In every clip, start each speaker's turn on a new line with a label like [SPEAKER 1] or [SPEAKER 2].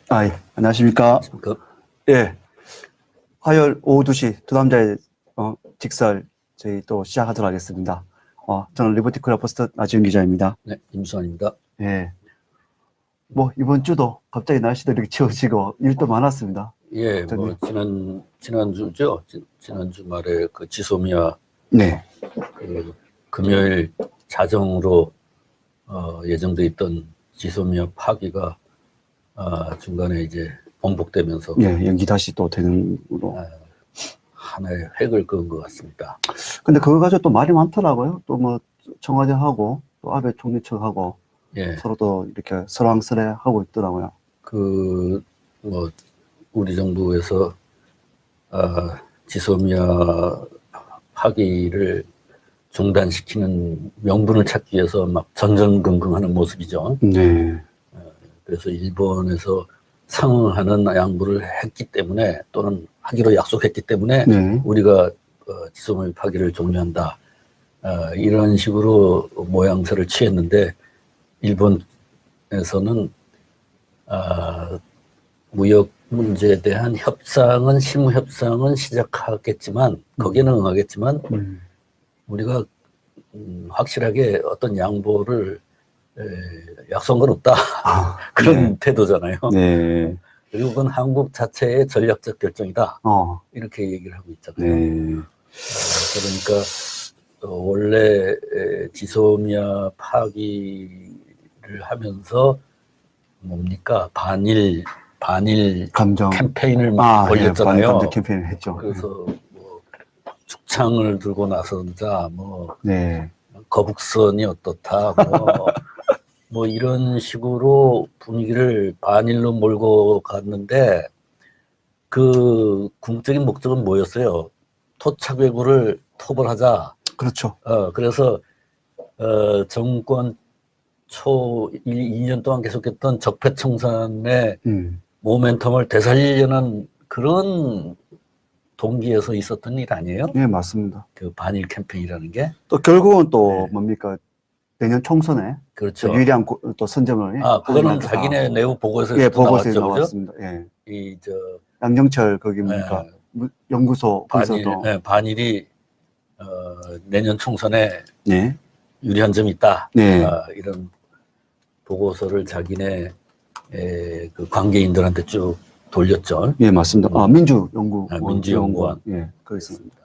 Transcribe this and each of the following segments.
[SPEAKER 1] 아, 예. 안녕하십니까.
[SPEAKER 2] 그,
[SPEAKER 1] 예. 화요일 오후 2시 두 남자의 직설 저희 또 시작하도록 하겠습니다. 저는 리버티 코리아 포스트 나지훈 기자입니다.
[SPEAKER 2] 네, 임수환입니다.
[SPEAKER 1] 예. 뭐, 이번 주도 갑자기 날씨도 이렇게 추워지고 일도 많았습니다.
[SPEAKER 2] 예,
[SPEAKER 1] 저는,
[SPEAKER 2] 지난주죠. 지난 주말에 그 지소미아
[SPEAKER 1] 네.
[SPEAKER 2] 그 금요일 자정으로 예정돼 있던 지소미아 파기가 중간에 이제 번복되면서
[SPEAKER 1] 예, 연기 다시 또 되는 으로.
[SPEAKER 2] 하나의 획을 그은 것 같습니다.
[SPEAKER 1] 근데 그거 가지고 또 말이 많더라고요. 또 뭐, 청와대하고 또 아베 총리 측하고
[SPEAKER 2] 예,
[SPEAKER 1] 서로 또 이렇게 설왕설래 하고 있더라고요.
[SPEAKER 2] 뭐 우리 정부에서 지소미아 파기를 중단시키는 명분을 찾기 위해서 막 전전긍긍하는 모습이죠.
[SPEAKER 1] 네.
[SPEAKER 2] 그래서 일본에서 상응하는 양보를 했기 때문에 또는 하기로 약속했기 때문에
[SPEAKER 1] 네.
[SPEAKER 2] 우리가 지소미아 파기를 종료한다. 이런 식으로 모양새를 취했는데 일본에서는 무역 문제에 대한 협상은 실무 협상은 시작하겠지만 거기에는 응하겠지만 우리가 확실하게 어떤 양보를 약속한 건 없다. 그런
[SPEAKER 1] 네.
[SPEAKER 2] 태도잖아요.
[SPEAKER 1] 네.
[SPEAKER 2] 그리고 그건 한국 자체의 전략적 결정이다. 이렇게 얘기를 하고 있잖아요.
[SPEAKER 1] 네.
[SPEAKER 2] 그러니까 원래 지소미아 파기를 하면서 뭡니까 반일
[SPEAKER 1] 감정.
[SPEAKER 2] 캠페인을
[SPEAKER 1] 예,
[SPEAKER 2] 벌였잖아요.
[SPEAKER 1] 반일 감정 캠페인을 했죠.
[SPEAKER 2] 그래서 뭐 죽창을 들고 나서자 뭐
[SPEAKER 1] 네.
[SPEAKER 2] 거북선이 어떻다 뭐 이런 식으로 분위기를 반일로 몰고 갔는데 그 궁극적인 목적은 뭐였어요? 토착 왜구를 토벌하자.
[SPEAKER 1] 그렇죠.
[SPEAKER 2] 그래서 정권 초 2년 동안 계속했던 적폐청산의 모멘텀을 되살리려는 그런 동기에서 있었던 일 아니에요?
[SPEAKER 1] 네, 맞습니다.
[SPEAKER 2] 그 반일 캠페인이라는 게.
[SPEAKER 1] 또 결국은 또 뭡니까? 내년 총선에
[SPEAKER 2] 그렇죠.
[SPEAKER 1] 또 유리한 또 선점을
[SPEAKER 2] 그거는 자기네 내부 보고서에서도
[SPEAKER 1] 예, 보고서에
[SPEAKER 2] 나왔죠, 그죠?
[SPEAKER 1] 나왔습니다. 예. 양정철 거기 뭡니까? 연구소 거기서도
[SPEAKER 2] 반일이 내년 총선에
[SPEAKER 1] 네.
[SPEAKER 2] 유리한 점이 있다.
[SPEAKER 1] 네.
[SPEAKER 2] 이런 보고서를 자기네 그 관계인들한테 쭉 돌렸죠.
[SPEAKER 1] 예, 맞습니다. 민주연구원.
[SPEAKER 2] 예,
[SPEAKER 1] 그렇습니다.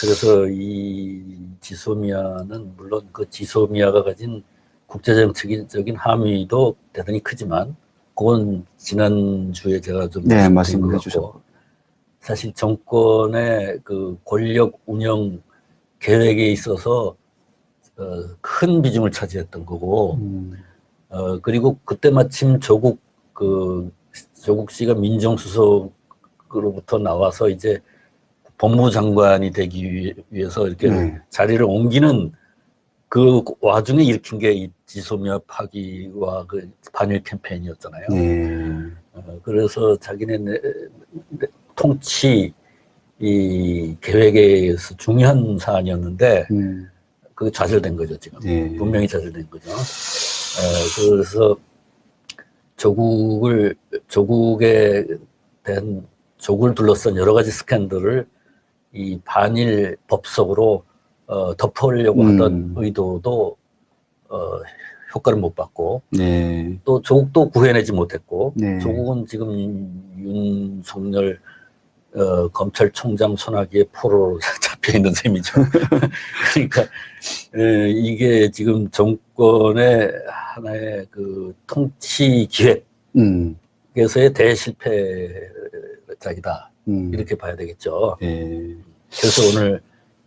[SPEAKER 2] 그래서 이 지소미아는 물론 그 지소미아가 가진 국제정책적인 함의도 대단히 크지만 그건 지난주에 제가 좀
[SPEAKER 1] 말씀해 주셨고
[SPEAKER 2] 사실 정권의 그 권력 운영 계획에 있어서 큰 비중을 차지했던 거고 그리고 그때 마침 조국 씨가 민정수석으로부터 나와서 이제 법무장관이 되기 위해서 이렇게 자리를 옮기는 그 와중에 일으킨 게 이 지소미아 파기와 그 반일 캠페인이었잖아요. 그래서 자기네 통치 이 계획에서 중요한 사안이었는데 그게 좌절된 거죠, 지금. 분명히 좌절된 거죠. 그래서 조국에 대한 조국을 둘러싼 여러 가지 스캔들을 이 반일 법석으로 덮으려고 하던 의도도 효과를 못 받고 또 조국도 구해내지 못했고 조국은 지금 윤석열 검찰총장 손아귀에 포로로 잡혀 있는 셈이죠. 그러니까 이게 지금 정권의 하나의 그 통치 기획에서의 대실패작이다. 이렇게 봐야 되겠죠. 그래서 오늘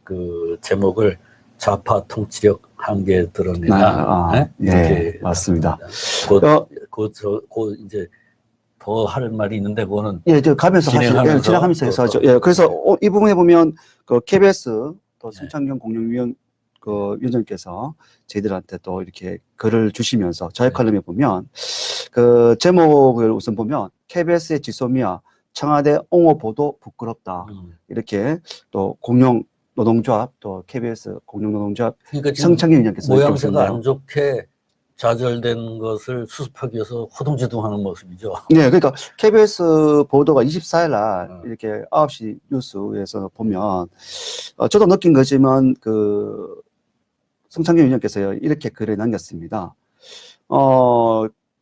[SPEAKER 2] 그 제목을 좌파 통치력 한계 드러내다. 이렇게
[SPEAKER 1] 맞습니다.
[SPEAKER 2] 곧 이제 더 할 말이 있는데 그거는
[SPEAKER 1] 가면서 지나가면서 해서 하죠. 그래서 이 부분에 보면 그 KBS 또 성창경 위원장께서 저희들한테 또 이렇게 글을 주시면서 저희 칼럼에 보면 그 제목을 우선 보면 KBS의 지소미아 청와대 옹호 보도 부끄럽다. 이렇게 또 공룡노동조합 또 KBS 공룡노동조합
[SPEAKER 2] 그러니까
[SPEAKER 1] 성창경 위원장께서
[SPEAKER 2] 모양새가 안 좋게 좌절된 것을 수습하기 위해서 허둥지둥하는 모습이죠.
[SPEAKER 1] 네, 그러니까 KBS 보도가 24일 날 이렇게 9시 뉴스에서 보면 저도 느낀 거지만 그 성창균 위원께서 이렇게 글을 남겼습니다.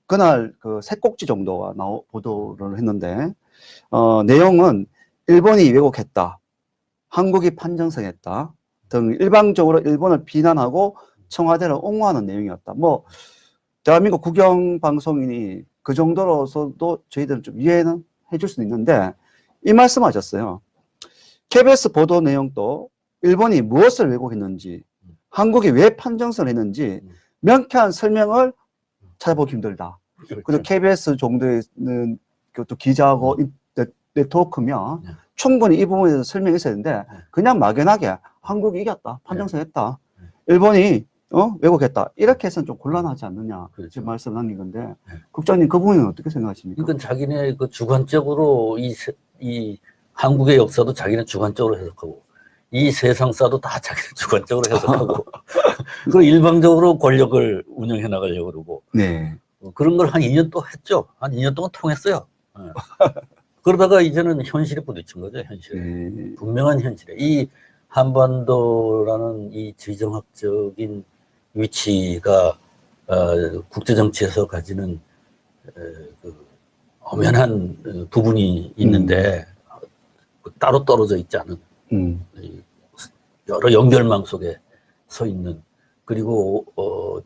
[SPEAKER 1] 그날 그 세 꼭지 정도가 보도를 했는데 내용은 일본이 왜곡했다, 한국이 판정성했다 등 일방적으로 일본을 비난하고 청와대를 옹호하는 내용이었다. 뭐 대한민국 국영 방송인이 그 정도로서도 저희들은 좀 이해는 해줄 수는 있는데 이 말씀하셨어요. KBS 보도 내용도 일본이 무엇을 왜곡했는지, 한국이 왜 판정성을 했는지 명쾌한 설명을 찾아보기 힘들다.
[SPEAKER 2] 그렇죠.
[SPEAKER 1] 그리고 KBS 정도에는 또 기자하고 네트워크면 충분히 이 부분에 대해서 설명했어야 했는데 그냥 막연하게 한국이 이겼다, 판정성했다, 일본이 왜곡했다, 이렇게 해서는 좀 곤란하지 않느냐,
[SPEAKER 2] 그렇죠.
[SPEAKER 1] 지금 말씀 남긴 건데 국장님 그 부분은 어떻게 생각하십니까?
[SPEAKER 2] 이건 자기네 그 주관적으로 이 한국의 역사도 자기네 주관적으로 해석하고 이 세상사도 다 자기네 주관적으로 해석하고 그 일방적으로 권력을 운영해 나가려고 그러고
[SPEAKER 1] 네.
[SPEAKER 2] 그런 걸 한 2년 또 했죠. 한 2년 동안 통했어요. 그러다가 이제는 현실에 부딪힌 거죠. 현실에. 분명한 현실에. 이 한반도라는 이 지정학적인 위치가 국제정치에서 가지는 그 엄연한 부분이 있는데 따로 떨어져 있지 않은 여러 연결망 속에 서 있는, 그리고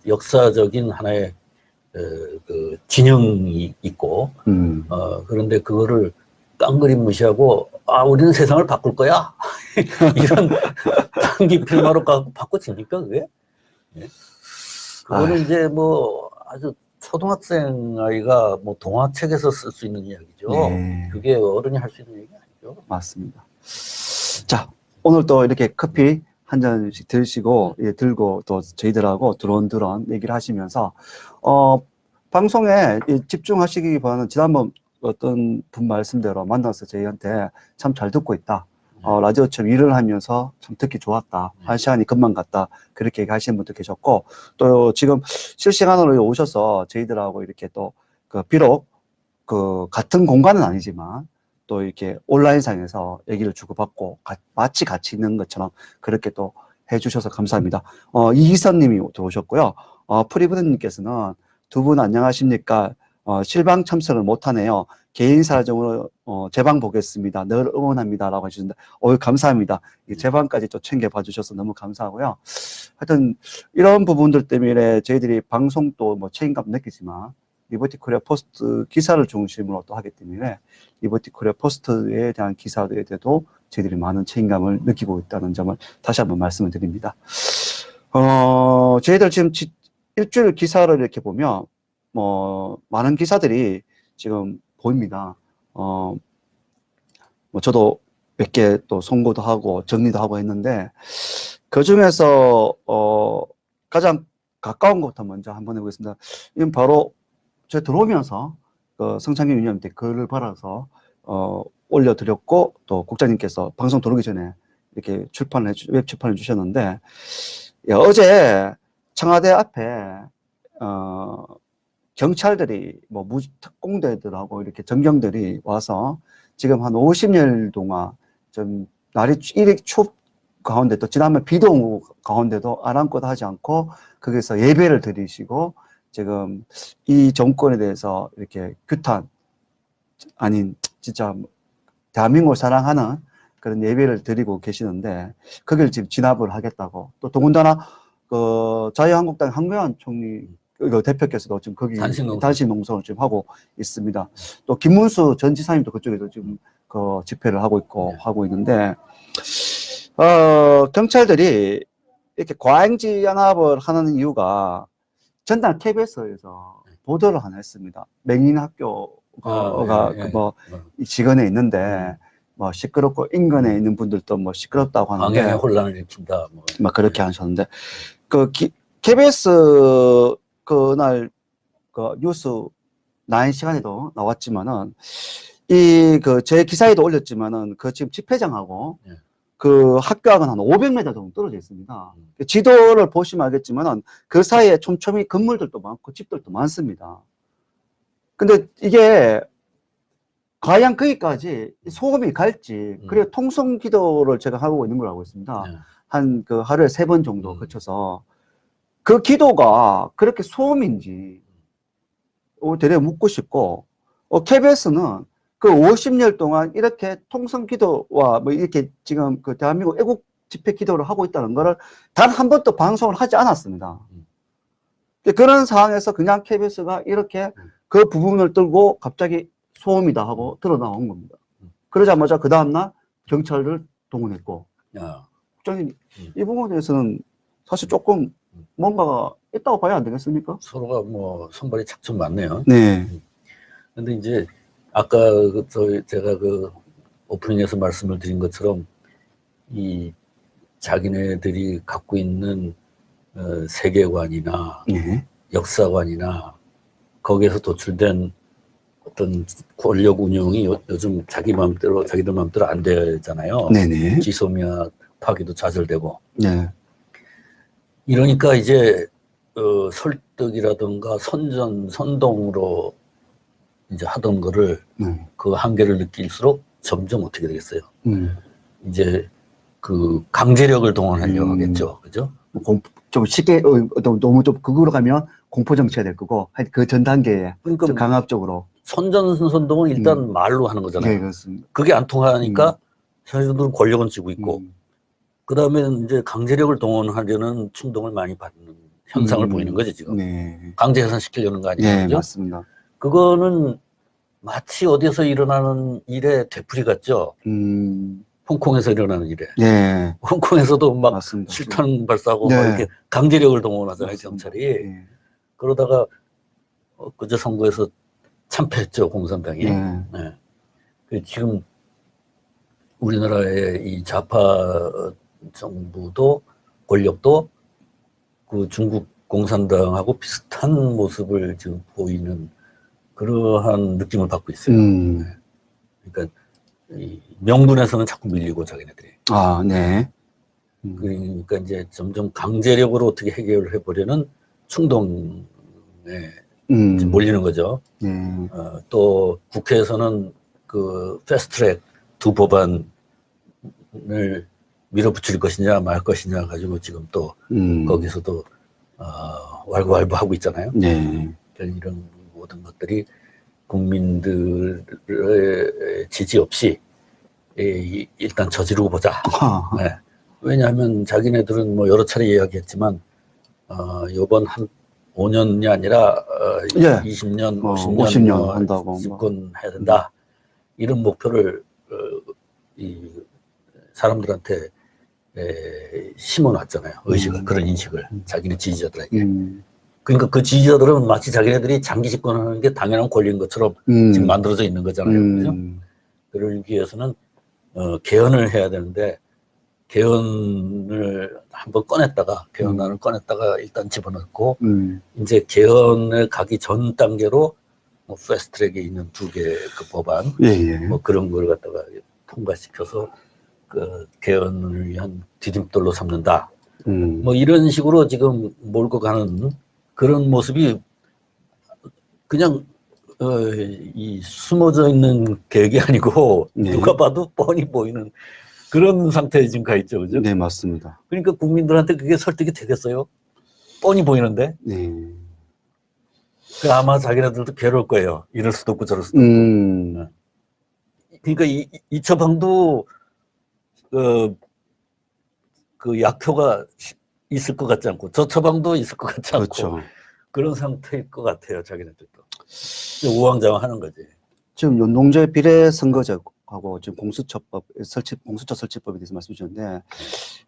[SPEAKER 2] 역사적인 하나의 그 진영이 있고 그런데 그거를 깡그리 무시하고 우리는 세상을 바꿀 거야 이런 단기 필마로 바꿔집니까 그게? 네. 그거는 이제 뭐 아주 초등학생 아이가 뭐 동화책에서 쓸 수 있는 이야기죠.
[SPEAKER 1] 네.
[SPEAKER 2] 그게 어른이 할 수 있는 얘기 아니죠.
[SPEAKER 1] 맞습니다. 자, 오늘 또 이렇게 커피 한 잔씩 드시고 들고 또 저희들하고 드론드론 얘기를 하시면서 방송에 집중하시기보다는 지난번 어떤 분 말씀대로 만나서 저희한테 참 잘 듣고 있다. 라디오처럼 일을 하면서 참 듣기 좋았다. 한 시간이 금방 갔다. 그렇게 얘기하시는 분도 계셨고, 또 지금 실시간으로 오셔서 저희들하고 이렇게 또, 비록 같은 공간은 아니지만 또 이렇게 온라인상에서 얘기를 주고받고 마치 같이 있는 것처럼 그렇게 또 해주셔서 감사합니다. 이희선 님이 들어오셨고요. 프리브드님께서는 두 분 안녕하십니까? 실방 참석을 못하네요. 개인 사정으로 제 방 보겠습니다. 늘 응원합니다. 라고 해주셨는데 감사합니다. 제 방까지 또 챙겨봐 주셔서 너무 감사하고요. 하여튼 이런 부분들 때문에 저희들이 방송도 뭐 책임감 느끼지만 리버티 코리아 포스트 기사를 중심으로 또 하기 때문에 리버티 코리아 포스트에 대한 기사들에 대해서도 저희들이 많은 책임감을 느끼고 있다는 점을 다시 한번 말씀을 드립니다. 저희들 지금 일주일 기사를 이렇게 보면 많은 기사들이 지금 보입니다. 뭐 저도 몇 개 또 송고도 하고 정리도 하고 했는데 그 중에서 가장 가까운 것부터 먼저 한번 해보겠습니다. 이건 바로 제가 들어오면서 성창균 위원님한테 글을 받아서 올려드렸고 또 국장님께서 방송 들어오기 전에 이렇게 웹 출판을 주셨는데 어제 청와대 앞에 경찰들이 뭐 특공대들하고 이렇게 전경들이 와서 지금 한 50여 동안 좀 날이 이리 추운 가운데 또 지난번 비도 오고 가운데도 아랑곳 하지 않고 거기서 예배를 드리시고 지금 이 정권에 대해서 이렇게 규탄 아닌 진짜 대한민국을 사랑하는 그런 예배를 드리고 계시는데 거기를 지금 진압을 하겠다고 또 더군다나 자유한국당 황교안 총리 대표께서도 지금 거기 단식 농성을 지금 하고 있습니다. 또 김문수 전 지사님도 그쪽에서 지금 집회를 하고 있고 하고 있는데 경찰들이 이렇게 과잉 연합을 하는 이유가 전날 KBS에서 보도를 하나 했습니다. 맹인학교가 직원에 있는데 뭐 시끄럽고 인근에 있는 분들도 뭐 시끄럽다고 하는데
[SPEAKER 2] 방향의 혼란을 일으킨다.
[SPEAKER 1] 막 그렇게 하셨는데 KBS 그날 뉴스 9 시간에도 나왔지만은 제 기사에도 올렸지만은 지금 집회장하고 그 학교하고는 한 500m 정도 떨어져 있습니다. 지도를 보시면 알겠지만은 그 사이에 촘촘히 건물들도 많고 집들도 많습니다. 근데 이게 과연 거기까지 소음이 갈지, 그리고 통성 기도를 제가 하고 있는 걸 알고 있습니다.
[SPEAKER 2] 네.
[SPEAKER 1] 한 그 하루에 3번 정도 거쳐서 그 기도가 그렇게 소음인지 되게 묻고 싶고, KBS는 그 50년 동안 이렇게 통성 기도와 뭐 이렇게 지금 그 대한민국 애국 집회 기도를 하고 있다는 거를 단 한 번도 방송을 하지 않았습니다. 그런 상황에서 그냥 KBS가 이렇게 그 부분을 들고 갑자기 소음이다 하고 드러나온 겁니다. 그러자마자 그 다음날 경찰을 동원했고, 국장님, 이 부분에 대해서는 사실 조금 뭔가가 있다고 봐야 안 되겠습니까?
[SPEAKER 2] 서로가 뭐 손발이 착좀 맞네요.
[SPEAKER 1] 네.
[SPEAKER 2] 근데 이제 아까 제가 그 오프닝에서 말씀을 드린 것처럼 이 자기네들이 갖고 있는 세계관이나
[SPEAKER 1] 네.
[SPEAKER 2] 역사관이나 거기에서 도출된 어떤 권력 운용이 요즘 자기들 마음대로 안 되잖아요.
[SPEAKER 1] 네네.
[SPEAKER 2] 지소미아 파기도 좌절되고.
[SPEAKER 1] 네.
[SPEAKER 2] 이러니까 이제 설득이라든가 선동으로 이제 하던 거를 그 한계를 느낄수록 점점 어떻게 되겠어요? 이제 그 강제력을 동원하려고 하겠죠, 그죠?
[SPEAKER 1] 좀 쉽게 너무 좀 극으로 가면 공포 정치가 될 거고, 그 전 단계에
[SPEAKER 2] 그러니까
[SPEAKER 1] 좀 강압적으로.
[SPEAKER 2] 선동은 일단 말로 하는 거잖아요.
[SPEAKER 1] 네, 그렇습니다.
[SPEAKER 2] 그게 안 통하니까 자기들은 권력은 쥐고 있고, 그 다음에 이제 강제력을 동원하려는 충동을 많이 받는 현상을 보이는 거지 지금.
[SPEAKER 1] 네.
[SPEAKER 2] 강제 해산시키려는 거 아니에요,
[SPEAKER 1] 네,
[SPEAKER 2] 그죠?
[SPEAKER 1] 맞습니다.
[SPEAKER 2] 그거는 마치 어디서 일어나는 일의 되풀이 같죠. 홍콩에서 일어나는 일에.
[SPEAKER 1] 네.
[SPEAKER 2] 홍콩에서도 막
[SPEAKER 1] 맞습니다.
[SPEAKER 2] 실탄 발사하고
[SPEAKER 1] 네.
[SPEAKER 2] 막 이렇게 강제력을 동원하잖아요,
[SPEAKER 1] 맞습니다.
[SPEAKER 2] 경찰이.
[SPEAKER 1] 네.
[SPEAKER 2] 그러다가 그제 선거에서 참패했죠, 공산당이.
[SPEAKER 1] 네.
[SPEAKER 2] 네. 지금 우리나라의 이 좌파 정부도 권력도 그 중국 공산당하고 비슷한 모습을 지금 보이는 그러한 느낌을 받고 있어요. 그러니까 이 명분에서는 자꾸 밀리고 자기네들이.
[SPEAKER 1] 아, 네.
[SPEAKER 2] 그러니까 이제 점점 강제력으로 어떻게 해결을 해보려는 충동에 이제 몰리는 거죠. 또 국회에서는 그 패스트트랙 2법안을 밀어붙일 것이냐 말 것이냐 가지고 지금 또 거기서도 왈가왈부하고 있잖아요.
[SPEAKER 1] 네.
[SPEAKER 2] 이런 모든 것들이 국민들의 지지 없이 일단 저지르고 보자. 네. 왜냐하면 자기네들은 뭐 여러 차례 이야기했지만 이번 한 5년이 아니라 20년, 50년
[SPEAKER 1] 한다고
[SPEAKER 2] 집권해야 된다. 이런 목표를 이 사람들한테 심어놨잖아요. 의식을, 그런 인식을 자기네 지지자들에게. 그러니까 그 지지자들은 마치 자기네들이 장기 집권하는 게 당연한 권리인 것처럼 지금 만들어져 있는 거잖아요. 그죠? 그러기 위해서는 개헌을 해야 되는데 개헌을 한번 꺼냈다가 개헌안을 꺼냈다가 일단 집어넣고 이제 개헌을 가기 전 단계로 뭐 패스트트랙에 있는 2개 그 법안 뭐 그런 걸 갖다가 통과시켜서 그 개헌을 위한 디딤돌로 삼는다. 뭐 이런 식으로 지금 몰고 가는 그런 모습이 그냥 이 숨어져 있는 계획이 아니고 누가 봐도 뻔히 보이는 그런 상태에 지금 가 있죠, 그죠?
[SPEAKER 1] 네, 맞습니다.
[SPEAKER 2] 그러니까 국민들한테 그게 설득이 되겠어요? 뻔히 보이는데.
[SPEAKER 1] 네.
[SPEAKER 2] 그 아마 자기네들도 괴로울 거예요. 이럴 수도 없고 저럴 수도 없고. 그러니까 이 처방도 그 약효가 있을 것 같지 않고 저 처방도 있을 것 같지 않고
[SPEAKER 1] 그렇죠.
[SPEAKER 2] 그런 상태일 것 같아요, 자기네들도. 우왕좌왕하는 거지.
[SPEAKER 1] 지금 연동제 비례선거제하고 지금 공수처 설치법에 대해서 말씀 주셨는데,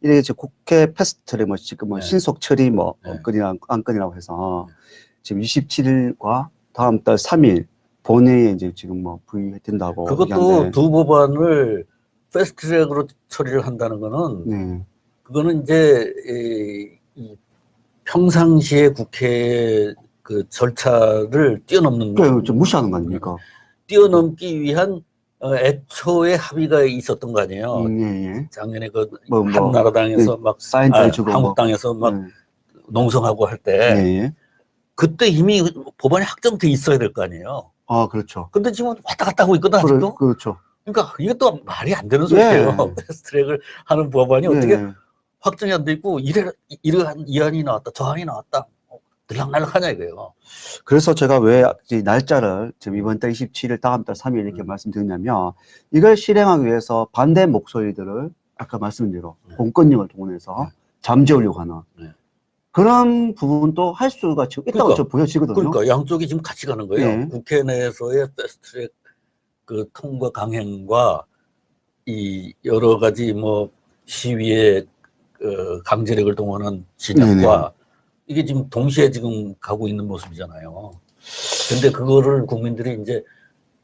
[SPEAKER 1] 이게 지금 국회 패스트트랙 뭐 지금 뭐 신속 처리 뭐 안건이라고 해서 지금 27일과 다음 달 3일 본회의에 이제 지금 뭐 부의된다고.
[SPEAKER 2] 그것도 2 법안을 패스트트랙으로 처리를 한다는 거는 그거는 이제 이 평상시에 국회 그 절차를 뛰어넘는
[SPEAKER 1] 좀 무시하는 거 아닙니까?
[SPEAKER 2] 뛰어넘기 위한 애초에 합의가 있었던 거 아니에요.
[SPEAKER 1] 예, 예.
[SPEAKER 2] 작년에 그
[SPEAKER 1] 뭐,
[SPEAKER 2] 한나라당에서 막
[SPEAKER 1] 사인도 해주고
[SPEAKER 2] 한국당에서 막
[SPEAKER 1] 예.
[SPEAKER 2] 농성하고 할 때
[SPEAKER 1] 예, 예.
[SPEAKER 2] 그때 이미 법안이 확정돼 있어야 될 거 아니에요.
[SPEAKER 1] 아, 그렇죠.
[SPEAKER 2] 근데 지금 왔다 갔다 하고 있거든 아직도.
[SPEAKER 1] 그렇죠.
[SPEAKER 2] 그러니까 이게 또 말이 안 되는 소리예요.
[SPEAKER 1] 예.
[SPEAKER 2] 패스트트랙을 하는 법안이 어떻게
[SPEAKER 1] 예.
[SPEAKER 2] 확정이 안 돼 있고 이러한 이안이 나왔다, 저안이 나왔다, 들락날락하냐 이거예요.
[SPEAKER 1] 그래서 제가 왜 이 날짜를 지금 이번 달 27일, 다음 달 3일 이렇게 말씀드렸냐면 이걸 실행하기 위해서 반대 목소리들을 아까 말씀드린 대로 공권력을 동원해서 잠재우려고 하는 그런 부분도 할 수가 지금 있다고 저 보여지거든요.
[SPEAKER 2] 그러니까 양쪽이 지금 같이 가는 거예요.
[SPEAKER 1] 예.
[SPEAKER 2] 국회 내에서의 패스트트랙 그 통과 강행과 이 여러 가지 뭐 시위에 강제력을 동원한 진영과 이게 지금 동시에 지금 가고 있는 모습이잖아요. 근데 그거를 국민들이 이제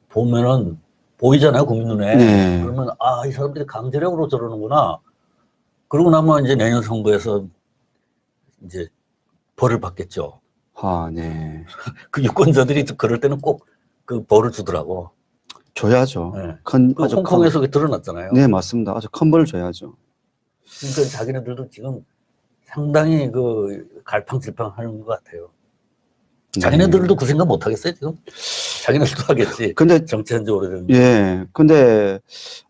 [SPEAKER 2] 보면은 보이잖아요, 국민 눈에.
[SPEAKER 1] 네.
[SPEAKER 2] 그러면 아, 이 사람들이 강제력으로 저러는구나. 그러고 나면 이제 내년 선거에서 이제 벌을 받겠죠.
[SPEAKER 1] 아, 네.
[SPEAKER 2] 그 유권자들이 그럴 때는 꼭 그 벌을 주더라고.
[SPEAKER 1] 줘야죠.
[SPEAKER 2] 네.
[SPEAKER 1] 큰,
[SPEAKER 2] 그
[SPEAKER 1] 아주
[SPEAKER 2] 홍콩에서 그게 드러났잖아요.
[SPEAKER 1] 네, 맞습니다. 아주 큰 벌을 줘야죠.
[SPEAKER 2] 그러니까 자기네들도 지금 상당히 그 갈팡질팡 하는 것 같아요. 자기네들도 그 생각 못 하겠어요, 지금? 자기네들도 하겠지.
[SPEAKER 1] 근데,
[SPEAKER 2] 정치한 지 오래됐는데.
[SPEAKER 1] 예. 근데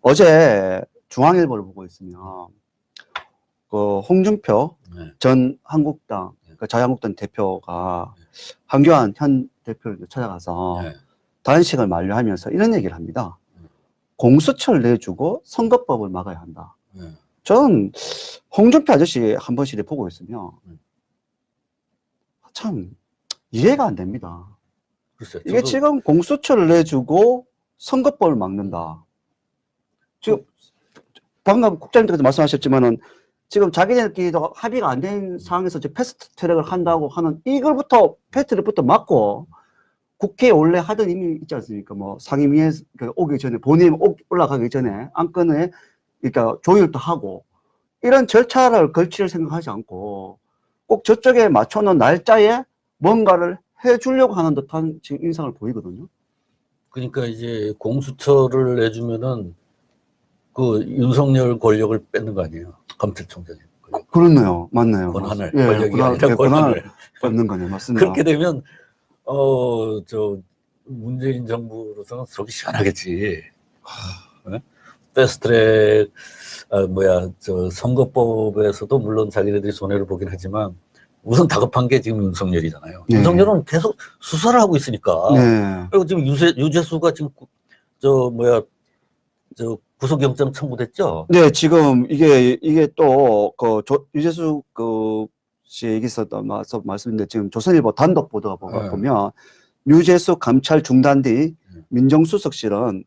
[SPEAKER 1] 어제 중앙일보를 보고 있으면 그 홍준표
[SPEAKER 2] 네.
[SPEAKER 1] 전 한국당, 그 자유한국당 대표가 한교안 현 대표를 찾아가서
[SPEAKER 2] 네.
[SPEAKER 1] 단식을 만료하면서 이런 얘기를 합니다. 공수처를 내주고 선거법을 막아야 한다.
[SPEAKER 2] 네.
[SPEAKER 1] 저는 홍준표 아저씨 한 번씩 이렇게 보고 있으면 참 이해가 안 됩니다.
[SPEAKER 2] 글쎄요,
[SPEAKER 1] 이게 지금 공수처를 내주고 선거법을 막는다. 지금 방금 국장님께서 말씀하셨지만은 지금 자기네들끼리도 합의가 안 된 상황에서 지금 패스트 트랙을 한다고 하는 이걸부터 패스트 트랙부터 막고 국회에 원래 하던 이미 있지 않습니까? 뭐 상임위에 오기 전에 본인 올라가기 전에 안건에 그러니까 조율도 하고 이런 절차를 걸칠 생각하지 않고 꼭 저쪽에 맞춰놓은 날짜에 뭔가를 해주려고 하는 듯한 지금 인상을 보이거든요.
[SPEAKER 2] 그러니까 이제 공수처를 내주면은 그 윤석열 권력을 뺏는 거 아니에요? 검찰총장이.
[SPEAKER 1] 그렇네요. 맞네요.
[SPEAKER 2] 권한을.
[SPEAKER 1] 예,
[SPEAKER 2] 권력이 아니라 권한을.
[SPEAKER 1] 뺏는 거네요. 맞습니다.
[SPEAKER 2] 그렇게 되면, 문재인 정부로서는 속이 시원하겠지. 패스트트랙, 선거법에서도 물론 자기네들이 손해를 보긴 하지만 우선 다급한 게 지금 윤석열이잖아요.
[SPEAKER 1] 네.
[SPEAKER 2] 윤석열은 계속 수사를 하고 있으니까.
[SPEAKER 1] 네.
[SPEAKER 2] 그리고 지금 유재수가 지금 구속영장 청구됐죠?
[SPEAKER 1] 네, 지금 이게 또 유재수 씨 얘기에서 말씀인데 지금 조선일보 단독 보도가 보면 유재수 감찰 중단 뒤 민정수석실은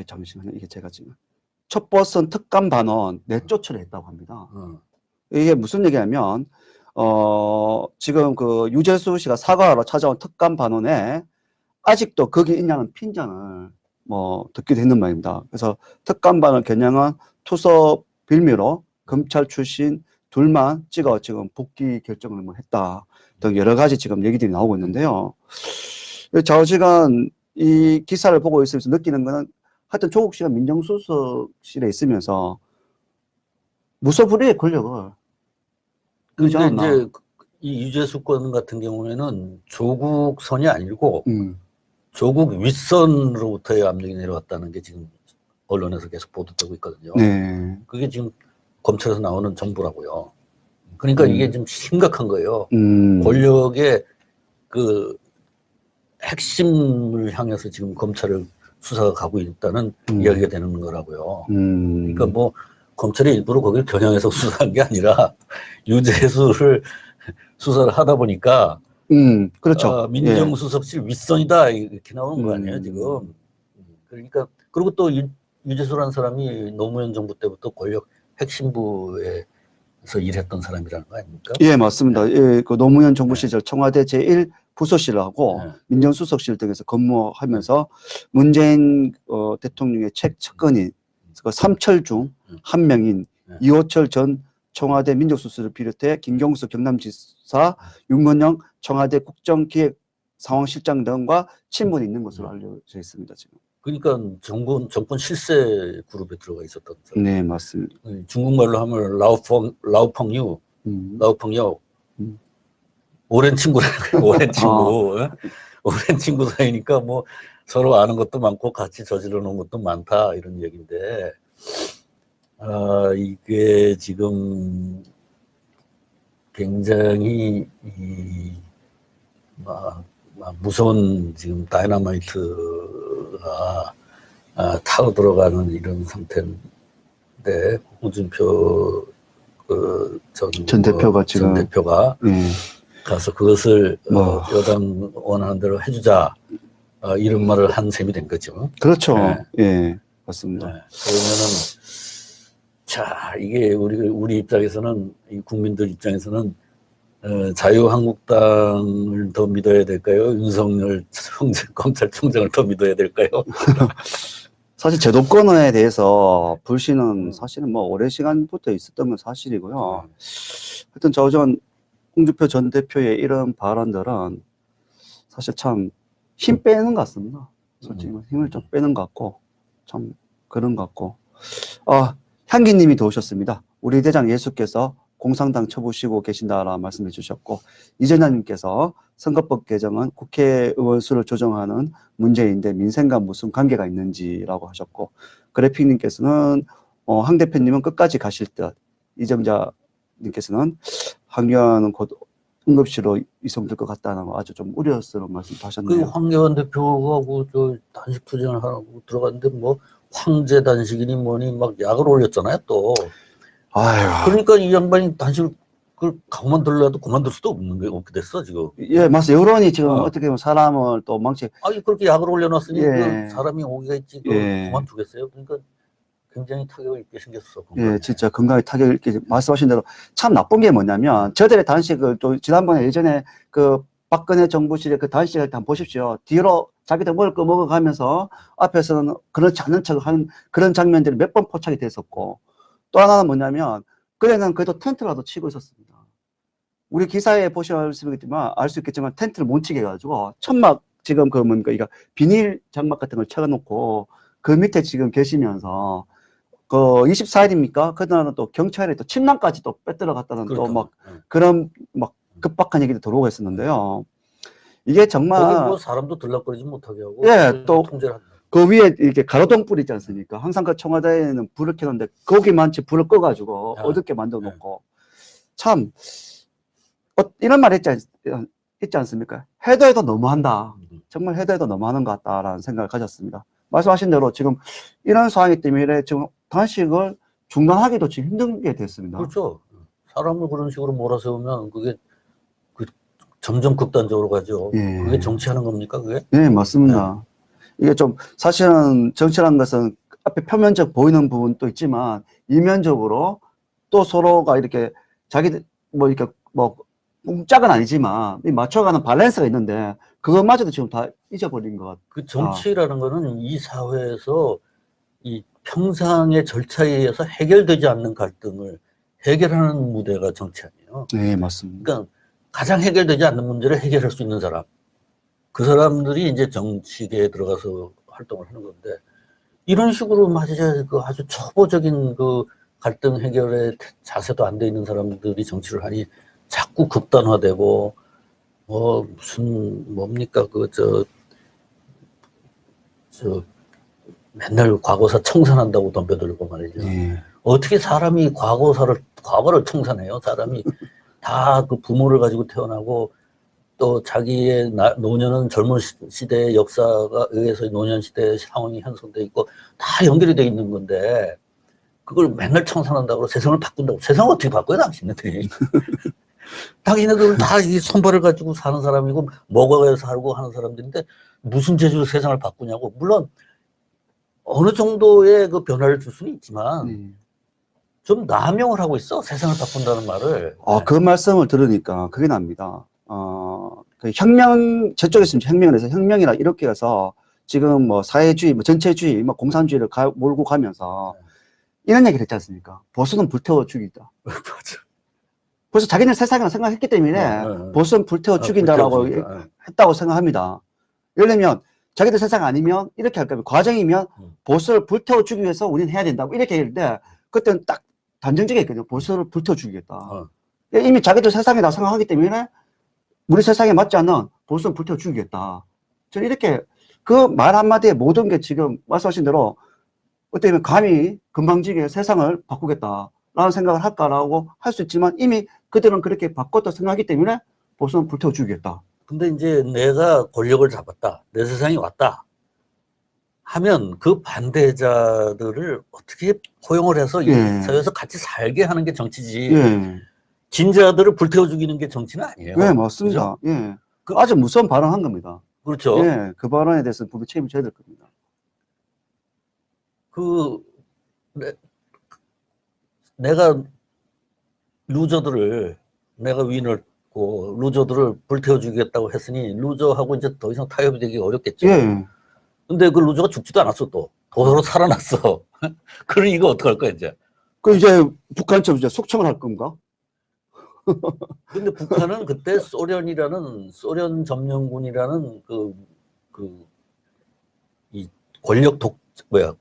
[SPEAKER 1] 잠시만요. 이게 제가 지금 첩보선 특감 반원 내쫓으려 했다고 합니다. 이게 무슨 얘기냐면 지금 그 유재수 씨가 사과하러 찾아온 특감 반원에 아직도 거기 있냐는 핀잔을 듣기도 했는 말입니다. 그래서 특감반을 겨냥한 투서 빌미로 검찰 출신 둘만 찍어 지금 복귀 결정을 했다 등 여러 가지 지금 얘기들이 나오고 있는데요. 좌우지간 이 기사를 보고 있으면서 느끼는 거는 하여튼 조국 씨가 민정수석실에 있으면서 무소불위의 권력을
[SPEAKER 2] 근데 이제 이 유재수 건 같은 경우에는 조국 선이 아니고 조국 윗선으로부터의 압력이 내려왔다는 게 지금 언론에서 계속 보도되고 있거든요.
[SPEAKER 1] 네.
[SPEAKER 2] 그게 지금 검찰에서 나오는 정보라고요. 그러니까 이게 좀 심각한 거예요. 권력의 그 핵심을 향해서 지금 검찰을 수사가 가고 있다는 이야기가 되는 거라고요. 그러니까 뭐 검찰이 일부러 거기를 겨냥해서 수사한 게 아니라 유재수를 수사를 하다 보니까
[SPEAKER 1] 그렇죠.
[SPEAKER 2] 민정수석실 윗선이다 이렇게 나오는 거 아니에요 지금. 그러니까 그리고 또 유재수라는 사람이 노무현 정부 때부터 권력 핵심부에서 일했던 사람이라는 거 아닙니까?
[SPEAKER 1] 예, 맞습니다. 예, 그 노무현 정부 시절 청와대 제1 부서실하고 민정수석실 등에서 근무하면서 문재인 대통령의 책 측근인 그 삼철 중 한 명인 이호철 전 청와대 민정수석을 비롯해 김경수 경남지사, 윤건영 청와대 국정기획 상황실장 등과 친분이 있는 것으로 알려져 있습니다. 지금.
[SPEAKER 2] 그러니까 정권 실세 그룹에 들어가 있었던 사람.
[SPEAKER 1] 네, 맞습니다.
[SPEAKER 2] 중국말로 하면 라오펑유, 라오펑요. 오랜 친구라는 거예요. 오랜 친구. 오랜 친구 사이니까 뭐 서로 아는 것도 많고 같이 저질러 놓은 것도 많다 이런 얘기인데, 이게 지금 굉장히 무서운 지금 다이너마이트가 타고 들어가는 이런 상태인데, 홍준표 전
[SPEAKER 1] 대표가 지금
[SPEAKER 2] 가서 그것을 여당 원하는 대로 해주자 이런 말을 한 셈이 된 거죠.
[SPEAKER 1] 그렇죠. 예, 맞습니다.
[SPEAKER 2] 그러면은 자, 이게 우리 입장에서는, 이 국민들 입장에서는 자유한국당을 더 믿어야 될까요? 윤석열 검찰총장을 더 믿어야 될까요?
[SPEAKER 1] 사실 제도권에 대해서 불신은 사실은 뭐 오랜 시간부터 있었던 건 사실이고요. 하여튼 전 홍준표 전 대표의 이런 발언들은 사실 참 힘 빼는 것 같습니다. 솔직히 힘을 좀 빼는 것 같고 참 그런 것 같고. 향기님이 도우셨습니다. 우리 대장 예수께서 공산당 쳐부시고 계신다라는 말씀해 주셨고, 이전현님께서 선거법 개정은 국회의원 수를 조정하는 문제인데 민생과 무슨 관계가 있는지라고 하셨고, 그래픽님께서는 황 대표님은 끝까지 가실 듯, 이정자님께서는 황교안은 곧 응급실로 이송될 것 같다는 아주 좀 우려스러운 말씀도 하셨네요.
[SPEAKER 2] 그 황교안 대표가 저 단식 투쟁을 하고 들어갔는데 뭐 황제 단식이니 뭐니 막 약을 올렸잖아요 또.
[SPEAKER 1] 아유.
[SPEAKER 2] 그러니까 이 양반이 단식을 그만둘려도 그만둘 수도 없게 됐어 지금.
[SPEAKER 1] 예, 맞습니다. 여론이 지금 어떻게 보면 사람을 또 망치.
[SPEAKER 2] 그렇게 약을 올려놨으니 그 사람이 오기가 있지. 그만두겠어요. 그러니까 굉장히 타격을 입게 생겼어. 건강에.
[SPEAKER 1] 예, 진짜 건강에 타격을 입게, 말씀하신 대로 참 나쁜 게 뭐냐면, 저들의 단식을 또 지난번에 예전에 그 박근혜 정부실의 그 단식을 한번 보십시오. 뒤로 자기들 먹을 거 먹어가면서 앞에서는 그렇지 않은 척 하는 그런 장면들이 몇 번 포착이 됐었고, 또 하나는 뭐냐면, 그래는 그래도 텐트라도 치고 있었습니다. 우리 기사에 보시면 알 수 있겠지만 텐트를 못 치게 해가지고 천막 지금 그 뭔가 이거 비닐 장막 같은 걸 쳐놓고 그 밑에 지금 계시면서 그 24일입니까? 그날은 또 경찰에 또 침낭까지 또 빼들어갔다는 또 막 그런 막 급박한 얘기도 들어오고 있었는데요. 이게 정말
[SPEAKER 2] 거기 뭐 사람도 들락거리지 못하게 하고
[SPEAKER 1] 또
[SPEAKER 2] 통제를 한다.
[SPEAKER 1] 그 위에 이렇게 가로등 불 있지 않습니까? 항상 그 청와대에는 불을 켜는데 거기만치 불을 꺼가지고 어둡게 만들어 놓고 참 이런 말 있지 않습니까? 해도 너무한다. 정말 해도 너무하는 것 같다라는 생각을 가졌습니다. 말씀하신 대로 지금 이런 상황이기 때문에 지금 단식을 중단하기도 지금 힘든 게 됐습니다.
[SPEAKER 2] 그렇죠. 사람을 그런 식으로 몰아세우면 그게 점점 극단적으로 가죠. 그게 정치하는 겁니까, 그게?
[SPEAKER 1] 네, 맞습니다. 이게 좀 사실은 정치라는 것은 앞에 표면적 보이는 부분도 있지만 이면적으로 또 서로가 이렇게 자기들 이렇게 짝은 아니지만 맞춰가는 밸런스가 있는데 그것마저도 지금 다 잊어버린 것 같아요.
[SPEAKER 2] 그 정치라는 거는 이 사회에서 이 평상의 절차에 의해서 해결되지 않는 갈등을 해결하는 무대가 정치 아니에요.
[SPEAKER 1] 네, 맞습니다.
[SPEAKER 2] 그러니까 가장 해결되지 않는 문제를 해결할 수 있는 사람, 그 사람들이 이제 정치계에 들어가서 활동을 하는 건데, 이런 식으로 아주 초보적인 그 갈등 해결의 자세도 안 돼 있는 사람들이 정치를 하니 자꾸 극단화되고 무슨 뭡니까 맨날 과거사 청산한다고 덤벼들고 말이죠. 어떻게 사람이 과거를 청산해요? 사람이 다 그 부모를 가지고 태어나고 또 자기의 노년은 젊은 시대의 역사가 의해서 노년 시대의 상황이 형성돼 있고 다 연결이 돼 있는 건데 그걸 맨날 청산한다고 세상을 바꾼다고. 세상을 어떻게 바꿔요, 당신네들이? 당신네들은 다 이 손발을 가지고 사는 사람이고 먹어서 살고 하는 사람들인데 무슨 재주로 세상을 바꾸냐고. 물론 어느 정도의 그 변화를 줄 수는 있지만 좀 남용을 하고 있어, 세상을 바꾼다는 말을.
[SPEAKER 1] 그 말씀을 들으니까 그게 납니다. 그 혁명, 저쪽에서 혁명을 해서 혁명이라 이렇게 해서 지금 사회주의, 전체주의, 공산주의를 몰고 가면서 이런 얘기를 했지 않습니까? 보수는 불태워 죽이다.
[SPEAKER 2] 맞아.
[SPEAKER 1] 벌써 자기는 세상이라고 생각했기 때문에 보수는 불태워 죽인다라고 했다고 생각합니다. 예를 들면 자기들 세상 아니면 이렇게 할 거면 과정이면 보수를 불태워 주기 위해서 우리는 해야 된다고 이렇게 얘기했는데 그때는 딱 단정적이게 했거든요. 보수를 불태워 주겠다. 이미 자기들 세상이라고 생각하기 때문에 우리 세상에 맞지 않는 보수는 불태워 죽이겠다. 저는 이렇게 그 말 한마디에 모든 게 지금 말씀하신 대로 어떻게 보면 감히 금방지게 세상을 바꾸겠다라는 생각을 할까라고 할 수 있지만 이미 그들은 그렇게 바꿨다 생각하기 때문에 보수는 불태워 죽이겠다.
[SPEAKER 2] 근데 이제 내가 권력을 잡았다. 내 세상이 왔다. 하면 그 반대자들을 어떻게 포용을 해서 이 사회에서 같이 살게 하는 게 정치지. 진자들을 불태워 죽이는 게 정치는 아니에요.
[SPEAKER 1] 네, 맞습니다.
[SPEAKER 2] 그죠?
[SPEAKER 1] 예. 그 아주 무서운 발언한 겁니다.
[SPEAKER 2] 그렇죠.
[SPEAKER 1] 예, 그 발언에 대해서 분명 책임을 져야 될 겁니다.
[SPEAKER 2] 내가 루저들을 내가 위너고 루저들을 불태워 주겠다고 했으니 루저하고 이제 더 이상 타협이 되기 어렵겠죠.
[SPEAKER 1] 예.
[SPEAKER 2] 근데 그 루저가 죽지도 않았어 또. 도로 살아났어. 그럼 이거 어떡할 거야 이제.
[SPEAKER 1] 그 이제 북한처럼 이제 숙청을 할 건가?
[SPEAKER 2] 근데 북한은 그때 소련 점령군이라는 이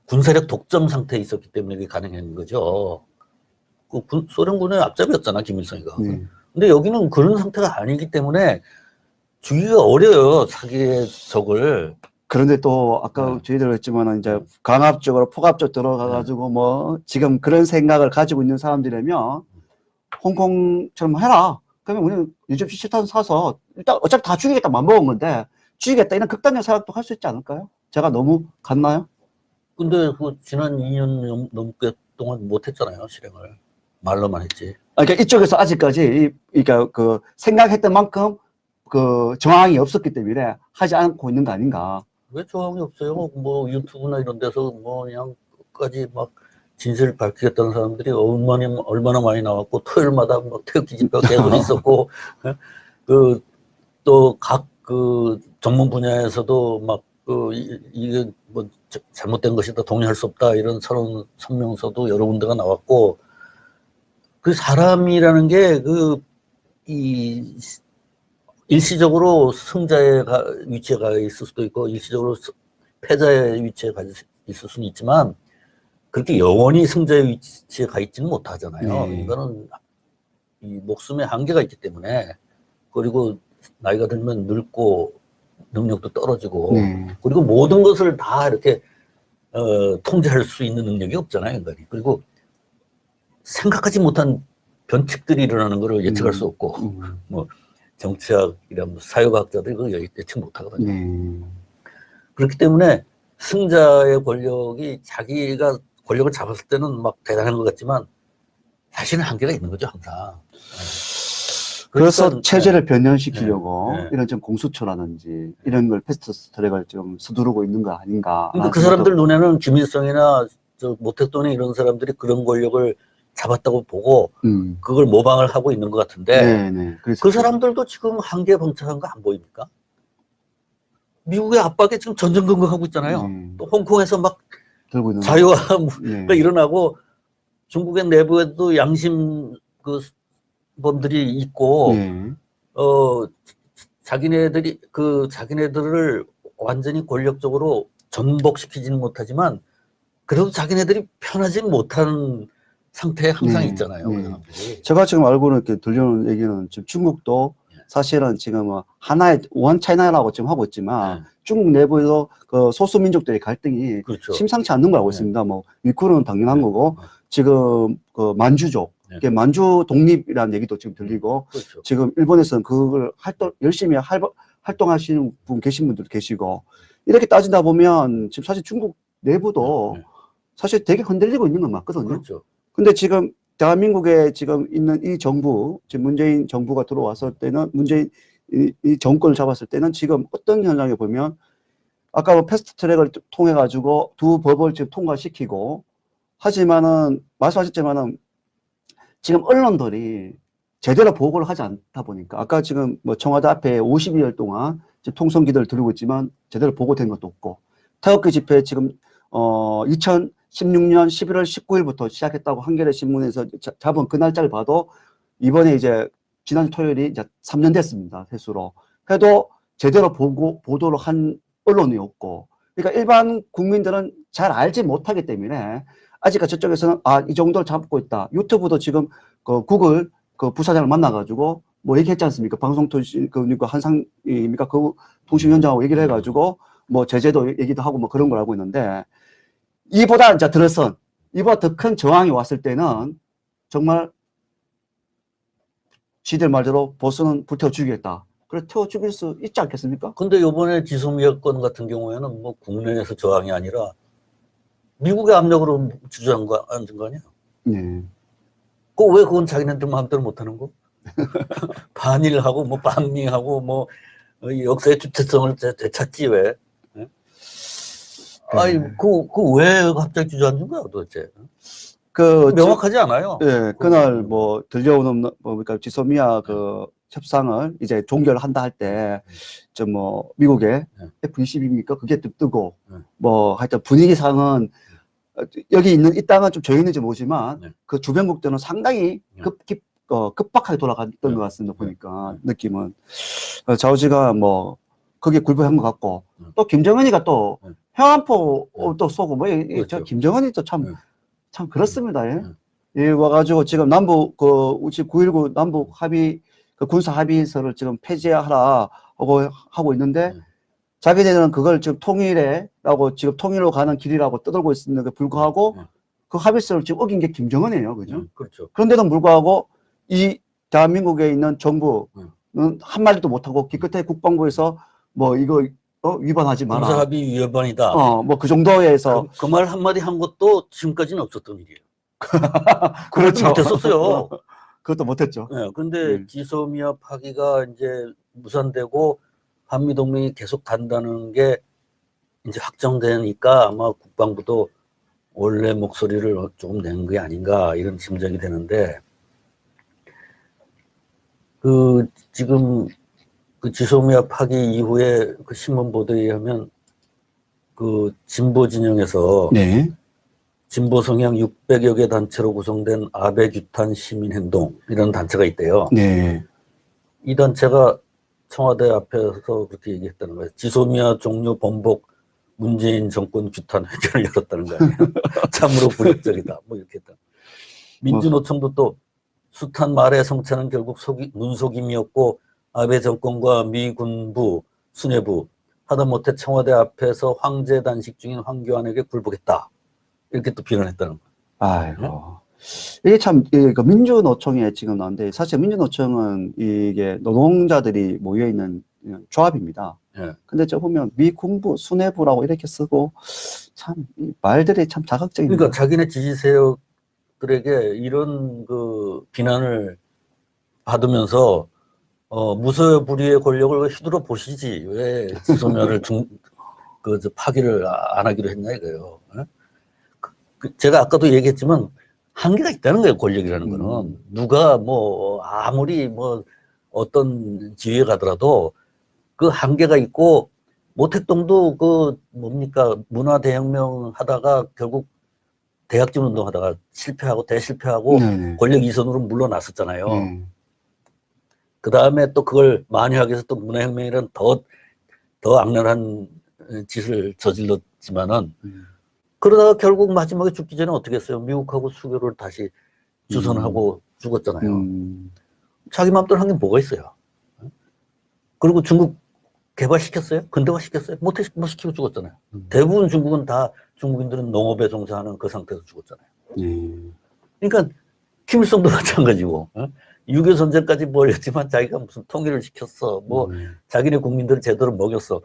[SPEAKER 2] 군사력 독점 상태에 있었기 때문에 그게 가능한 거죠. 소련군의 앞잡이였잖아, 김일성이가. 근데 여기는 그런 상태가 아니기 때문에 주기가 어려워요, 사기의 적을.
[SPEAKER 1] 그런데 또 아까 저희들 했지만 이제 강압적으로 포갑적 들어가가지고 뭐 지금 그런 생각을 가지고 있는 사람들이라면 홍콩처럼 해라. 그러면 우리는 유접시 실탄 사서 일단 어차피 다 죽이겠다 맘먹은 건데 죽이겠다 이런 극단적 생각도 할 수 있지 않을까요? 제가 너무 갔나요?
[SPEAKER 2] 근데 그 지난 2년 넘게 동안 못했잖아요, 실행을. 말로만 했지.
[SPEAKER 1] 그러니까 이쪽에서 아직까지 그러니까 그 생각했던 만큼 그 정황이 없었기 때문에 하지 않고 있는 거 아닌가?
[SPEAKER 2] 왜 정황이 없어요? 뭐 유튜브나 이런 데서 뭐 그냥 끝까지 막 진실을 밝히겠다는 사람들이 얼마나 많이 나왔고 토요일마다 막 태극기 집회가 계속 있었고 또 각 그 전문 분야에서도 막 이게 뭐 잘못된 것이다 동의할 수 없다 이런 서론 성명서도 여러 군데가 나왔고 그 사람이라는 게 이 일시적으로 승자의 위치에 가 있을 수도 있고 일시적으로 패자의 위치에 가 있을 수는 있지만 그렇게 영원히 승자의 위치에 가 있지는 못하잖아요. 이거는 이 목숨의 한계가 있기 때문에 그리고 나이가 들면 늙고 능력도 떨어지고 그리고 모든 것을 다 이렇게 통제할 수 있는 능력이 없잖아요, 인간이. 그리고 생각하지 못한 변칙들이 일어나는 것을 예측할 수 없고 뭐 정치학이라면 사회과학자들이 그걸 예측 못하거든요. 그렇기 때문에 승자의 권력이 자기가 권력을 잡았을 때는 막 대단한 것 같지만 사실은 한계가 있는 거죠, 항상.
[SPEAKER 1] 그래서 체제를 변형시키려고 이런 좀 공수처라든지 이런 걸 패스트트랙을 좀 서두르고 있는 거 아닌가.
[SPEAKER 2] 그러니까 그 사람들 눈에는 김일성이나 모택동이 이런 사람들이 그런 권력을 잡았다고 보고 그걸 모방을 하고 있는 것 같은데 그 사람들도 지금 한계에 봉착한 거 안 보입니까? 미국의 압박에 지금 전전긍긍하고 있잖아요. 또 홍콩에서 막 자유화 일어나고 중국의 내부에도 양심 범들이 있고 자기네들을 완전히 권력적으로 전복시키지는 못하지만 그래도 자기네들이 편하지는 못한 상태에 항상 있잖아요. 그
[SPEAKER 1] 제가 지금 알고는 이렇게 들려오는 얘기는 지금 중국도 사실은 지금 하나의 원 차이나라고 지금 하고 있지만 중국 내부에도 그 소수 민족들의 갈등이 심상치 않는 걸 알고 있습니다. 뭐 위구르는 당연한 거고 지금 그 만주족 만주 독립이라는 얘기도 지금 들리고 지금 일본에서는 그걸 열심히 활동하시는 계신 분들도 계시고 이렇게 따지다 보면 지금 사실 중국 내부도 사실 되게 흔들리고 있는 건 맞거든요. 근데 지금 대한민국에 지금 있는 이 정부, 지금 문재인 정부가 들어왔을 때는 문재인 이 정권을 잡았을 때는 지금 어떤 현상에 보면 아까 뭐 패스트 트랙을 통해 가지고 두 법을 지금 통과시키고 하지만은 말씀하셨지만은 지금 언론들이 제대로 보고를 하지 않다 보니까 아까 지금 뭐 청와대 앞에 52일 동안 통성기들을 들고 있지만 제대로 보고된 것도 없고 태극기 집회 지금 2016년 11월 19일부터 시작했다고 한겨레 신문에서 잡은 그 날짜를 봐도 이번에 이제 지난 토요일이 이제 3년 됐습니다. 세수로. 해도 제대로 보도를 한 언론이 없고, 그러니까 일반 국민들은 잘 알지 못하기 때문에 아직까지 저쪽에서는 이 정도를 잡고 있다. 유튜브도 지금 그 구글 그 부사장을 만나가지고 뭐 얘기했지 않습니까? 방송통신 그러니까 한상입니까? 그 통신위원장하고 얘기를 해가지고 뭐 제재도 얘기도 하고 뭐 그런 걸 알고 있는데, 이보다 이제 들어선 이보다 더 큰 저항이 왔을 때는 정말 지들 말대로 보수는 불태워 죽이겠다. 그래 태워 죽일 수 있지 않겠습니까?
[SPEAKER 2] 근데 요번에 지소미아 건 같은 경우에는 뭐 국내에서 저항이 아니라 미국의 압력으로 주저한 거 아니야?
[SPEAKER 1] 네.
[SPEAKER 2] 왜 그건 자기네들 마음대로 못하는 거? 반일하고 뭐 반미하고 뭐 역사의 주체성을 되찾지 왜? 네? 아니 왜 갑자기 주저앉은 거야 도대체? 명확하지 않아요.
[SPEAKER 1] 예, 그날 뭐 들려오는 그러니까 지소미아 그 협상을 이제 종결한다 할 때 저 뭐 미국의 F-22입니까? 그게 뜨고 뭐 하여튼 분위기상은 여기 있는 이 땅은 좀 조용했는지 모르지만 그 주변국들은 상당히 급박하게 돌아갔던 것 같습니다. 보니까 느낌은 자우지가 뭐 거기에 굴복한 것 같고, 또 김정은이가 또 평안포 또 쏘고 뭐 저 김정은이 또 참 그렇습니다. 예. 예, 와가지고 지금 남북 우리 9.19 남북 합의 그 군사 합의서를 지금 폐지하라 하고 있는데, 자기네들은 그걸 지금 통일이라고 지금 통일로 가는 길이라고 떠들고 있는데 불구하고 그 합의서를 지금 어긴 게 김정은이에요, 그죠?
[SPEAKER 2] 그렇죠.
[SPEAKER 1] 그런데도 불구하고 이 대한민국에 있는 정부는 한마디도 못하고 기껏해 국방부에서 뭐 이거 위반하지 마라.
[SPEAKER 2] 군사 합의 위반이다.
[SPEAKER 1] 뭐 그 정도에서
[SPEAKER 2] 그 말 한마디 한 것도 지금까지는 없었던 일이에요.
[SPEAKER 1] 그렇죠.
[SPEAKER 2] 못했었어요.
[SPEAKER 1] 그것도 못했죠.
[SPEAKER 2] 네, 근데 지소미아 파기가 이제 무산되고 한미동맹이 계속 간다는 게 이제 확정되니까 아마 국방부도 원래 목소리를 조금 낸 게 아닌가 이런 짐작이 되는데, 지금 그 지소미아 파기 이후에 그 신문 보도에 의하면 그 진보 진영에서 진보 성향 600여 개 단체로 구성된 아베 규탄 시민행동 이런 단체가 있대요. 이 단체가 청와대 앞에서 그렇게 얘기했다는 거예요. 지소미아 종료 번복 문재인 정권 규탄 회견을 열었다는 거 아니에요. 참으로 굴욕적이다. 뭐 이렇게 했다. 민주노총도 또 숱한 말의 성체는 결국 눈속임이었고 아베 정권과 미 군부, 수뇌부 하다못해 청와대 앞에서 황제 단식 중인 황교안에게 굴복했다. 이렇게 또 비난했다는 거예요.
[SPEAKER 1] 아이고. 이게 참, 민주노총에 지금 나왔는데, 사실 민주노총은 이게 노동자들이 모여있는 조합입니다. 근데 저 보면 미 군부, 수뇌부라고 이렇게 쓰고, 참, 말들이 참 자극적입니다.
[SPEAKER 2] 그러니까 자기네 지지 세력들에게 이런 그 비난을 받으면서, 무소불위의 권력을 휘두르 보시지. 왜 지소미아를 파기를 안 하기로 했냐 이거예요. 제가 아까도 얘기했지만, 한계가 있다는 거예요, 권력이라는 거는. 누가 뭐, 아무리 뭐, 어떤 지위에 가더라도 그 한계가 있고, 모택동도 문화대혁명 하다가 결국 대약진 운동 하다가 실패하고 대실패하고 권력 이선으로 물러났었잖아요. 그 다음에 또 그걸 만회하기 위해서 또 문화혁명이란 더 악랄한 짓을 저질렀지만은, 그러다가 결국 마지막에 죽기 전에 어떻게 했어요? 미국하고 수교를 다시 주선하고 죽었잖아요. 자기 마음대로 한 게 뭐가 있어요? 그리고 중국 개발시켰어요? 근대화시켰어요? 못 시키고 죽었잖아요. 대부분 중국인들은 농업에 종사하는 그 상태에서 죽었잖아요. 그러니까 김일성도 마찬가지고 6.25 전쟁까지 몰렸지만 자기가 무슨 통일을 시켰어. 뭐 자기네 국민들을 제대로 먹였어.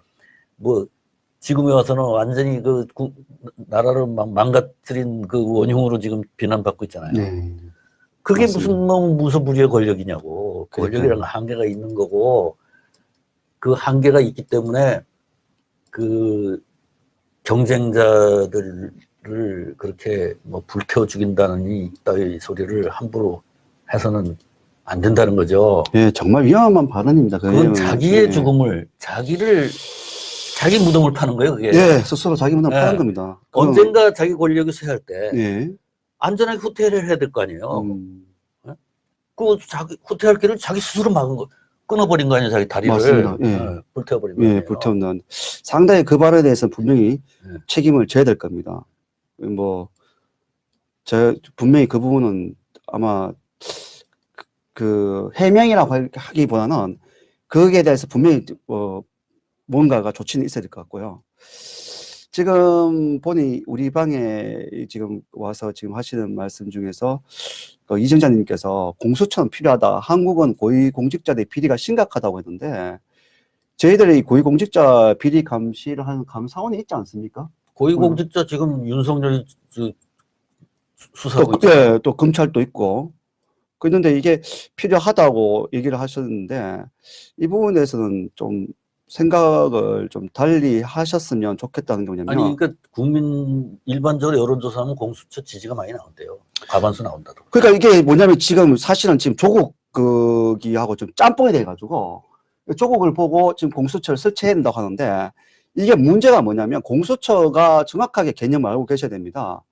[SPEAKER 2] 뭐 지금에 와서는 완전히 나라를 망가뜨린 그 원흉으로 지금 비난받고 있잖아요. 그게 맞습니다. 무슨 너무 무소불위의 권력이냐고. 권력이라는 한계가 있는 거고, 그 한계가 있기 때문에 그 경쟁자들을 그렇게 뭐 불태워 죽인다는 이따위 소리를 함부로 해서는 안 된다는 거죠.
[SPEAKER 1] 예, 정말 위험한 발언입니다.
[SPEAKER 2] 그건 자기의 죽음을, 자기 무덤을 파는 거예요, 그게.
[SPEAKER 1] 예, 스스로 자기 무덤을 파는 겁니다.
[SPEAKER 2] 언젠가 자기 권력이 쇠할 때 안전하게 후퇴를 해야 될 거 아니에요. 그 자기 후퇴할 길을 자기 스스로 막은 거, 끊어버린 거 아니에요, 자기 다리를.
[SPEAKER 1] 맞습니다. 예.
[SPEAKER 2] 불태워버린 거예요.
[SPEAKER 1] 예, 불태우는 상당히 그 발언에 대해서 분명히
[SPEAKER 2] 예.
[SPEAKER 1] 책임을 져야 될 겁니다. 뭐, 분명히 그 부분은 아마 그 해명이라고 하기보다는 거기에 대해서 분명히 뭔가가 조치는 있어야 될 것 같고요. 지금 보니 우리 방에 지금 와서 지금 하시는 말씀 중에서 이정자님께서 공수처는 필요하다. 한국은 고위공직자들의 비리가 심각하다고 했는데 저희들이 고위공직자 비리 감시를 하는 감사원이 있지 않습니까?
[SPEAKER 2] 고위공직자 지금 윤석열이 수사하고
[SPEAKER 1] 또,
[SPEAKER 2] 있죠.
[SPEAKER 1] 예, 또 검찰도 있고 그런데 이게 필요하다고 얘기를 하셨는데 이 부분에 대해서는 좀 생각을 좀 달리 하셨으면 좋겠다는 게 뭐냐면
[SPEAKER 2] 아니, 그러니까 국민 일반적으로 여론조사하면 공수처 지지가 많이 나온대요. 과반수 나온다고.
[SPEAKER 1] 그러니까 이게 뭐냐면 지금 사실은 지금 조국 거기하고 좀 짬뽕이 돼가지고 조국을 보고 지금 공수처를 설치해야 된다고 하는데 이게 문제가 뭐냐면 공수처가 정확하게 개념을 알고 계셔야 됩니다.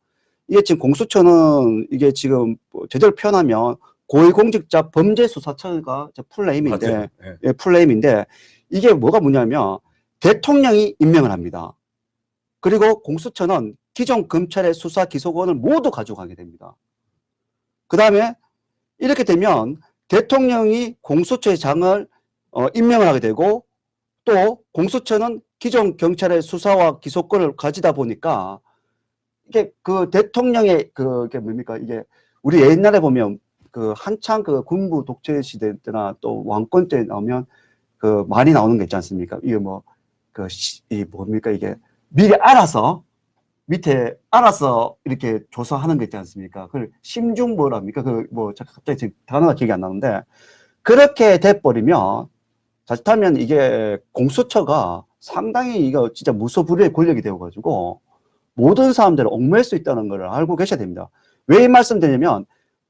[SPEAKER 1] 이게 지금 공수처는 이게 지금 제대로 표현하면 고위공직자 범죄수사처가 풀네임인데,
[SPEAKER 2] 네.
[SPEAKER 1] 예, 풀네임인데 이게 뭐가 뭐냐면 대통령이 임명을 합니다. 그리고 공수처는 기존 검찰의 수사 기소권을 모두 가져가게 됩니다. 그 다음에 이렇게 되면 대통령이 공수처의 장을 임명을 하게 되고 또 공수처는 기존 경찰의 수사와 기소권을 가지다 보니까 이게 그 대통령의 그게 뭡니까 이게 우리 옛날에 보면 그 한창 그 군부 독재 시대 때나 또 왕권 때 나오면 그 많이 나오는 게 있지 않습니까? 이게 뭐 이 뭡니까 이게 미리 알아서 밑에 알아서 이렇게 조사하는 게 있지 않습니까? 그걸 심중보랍니까? 그 뭐 갑자기 지금 단어가 기억이 안 나는데 그렇게 돼버리면 자칫하면 이게 공수처가 상당히 이거 진짜 무소불위의 권력이 되어가지고 모든 사람들을 얽매일 수 있다는 걸 알고 계셔야 됩니다. 왜 이 말씀 드리냐면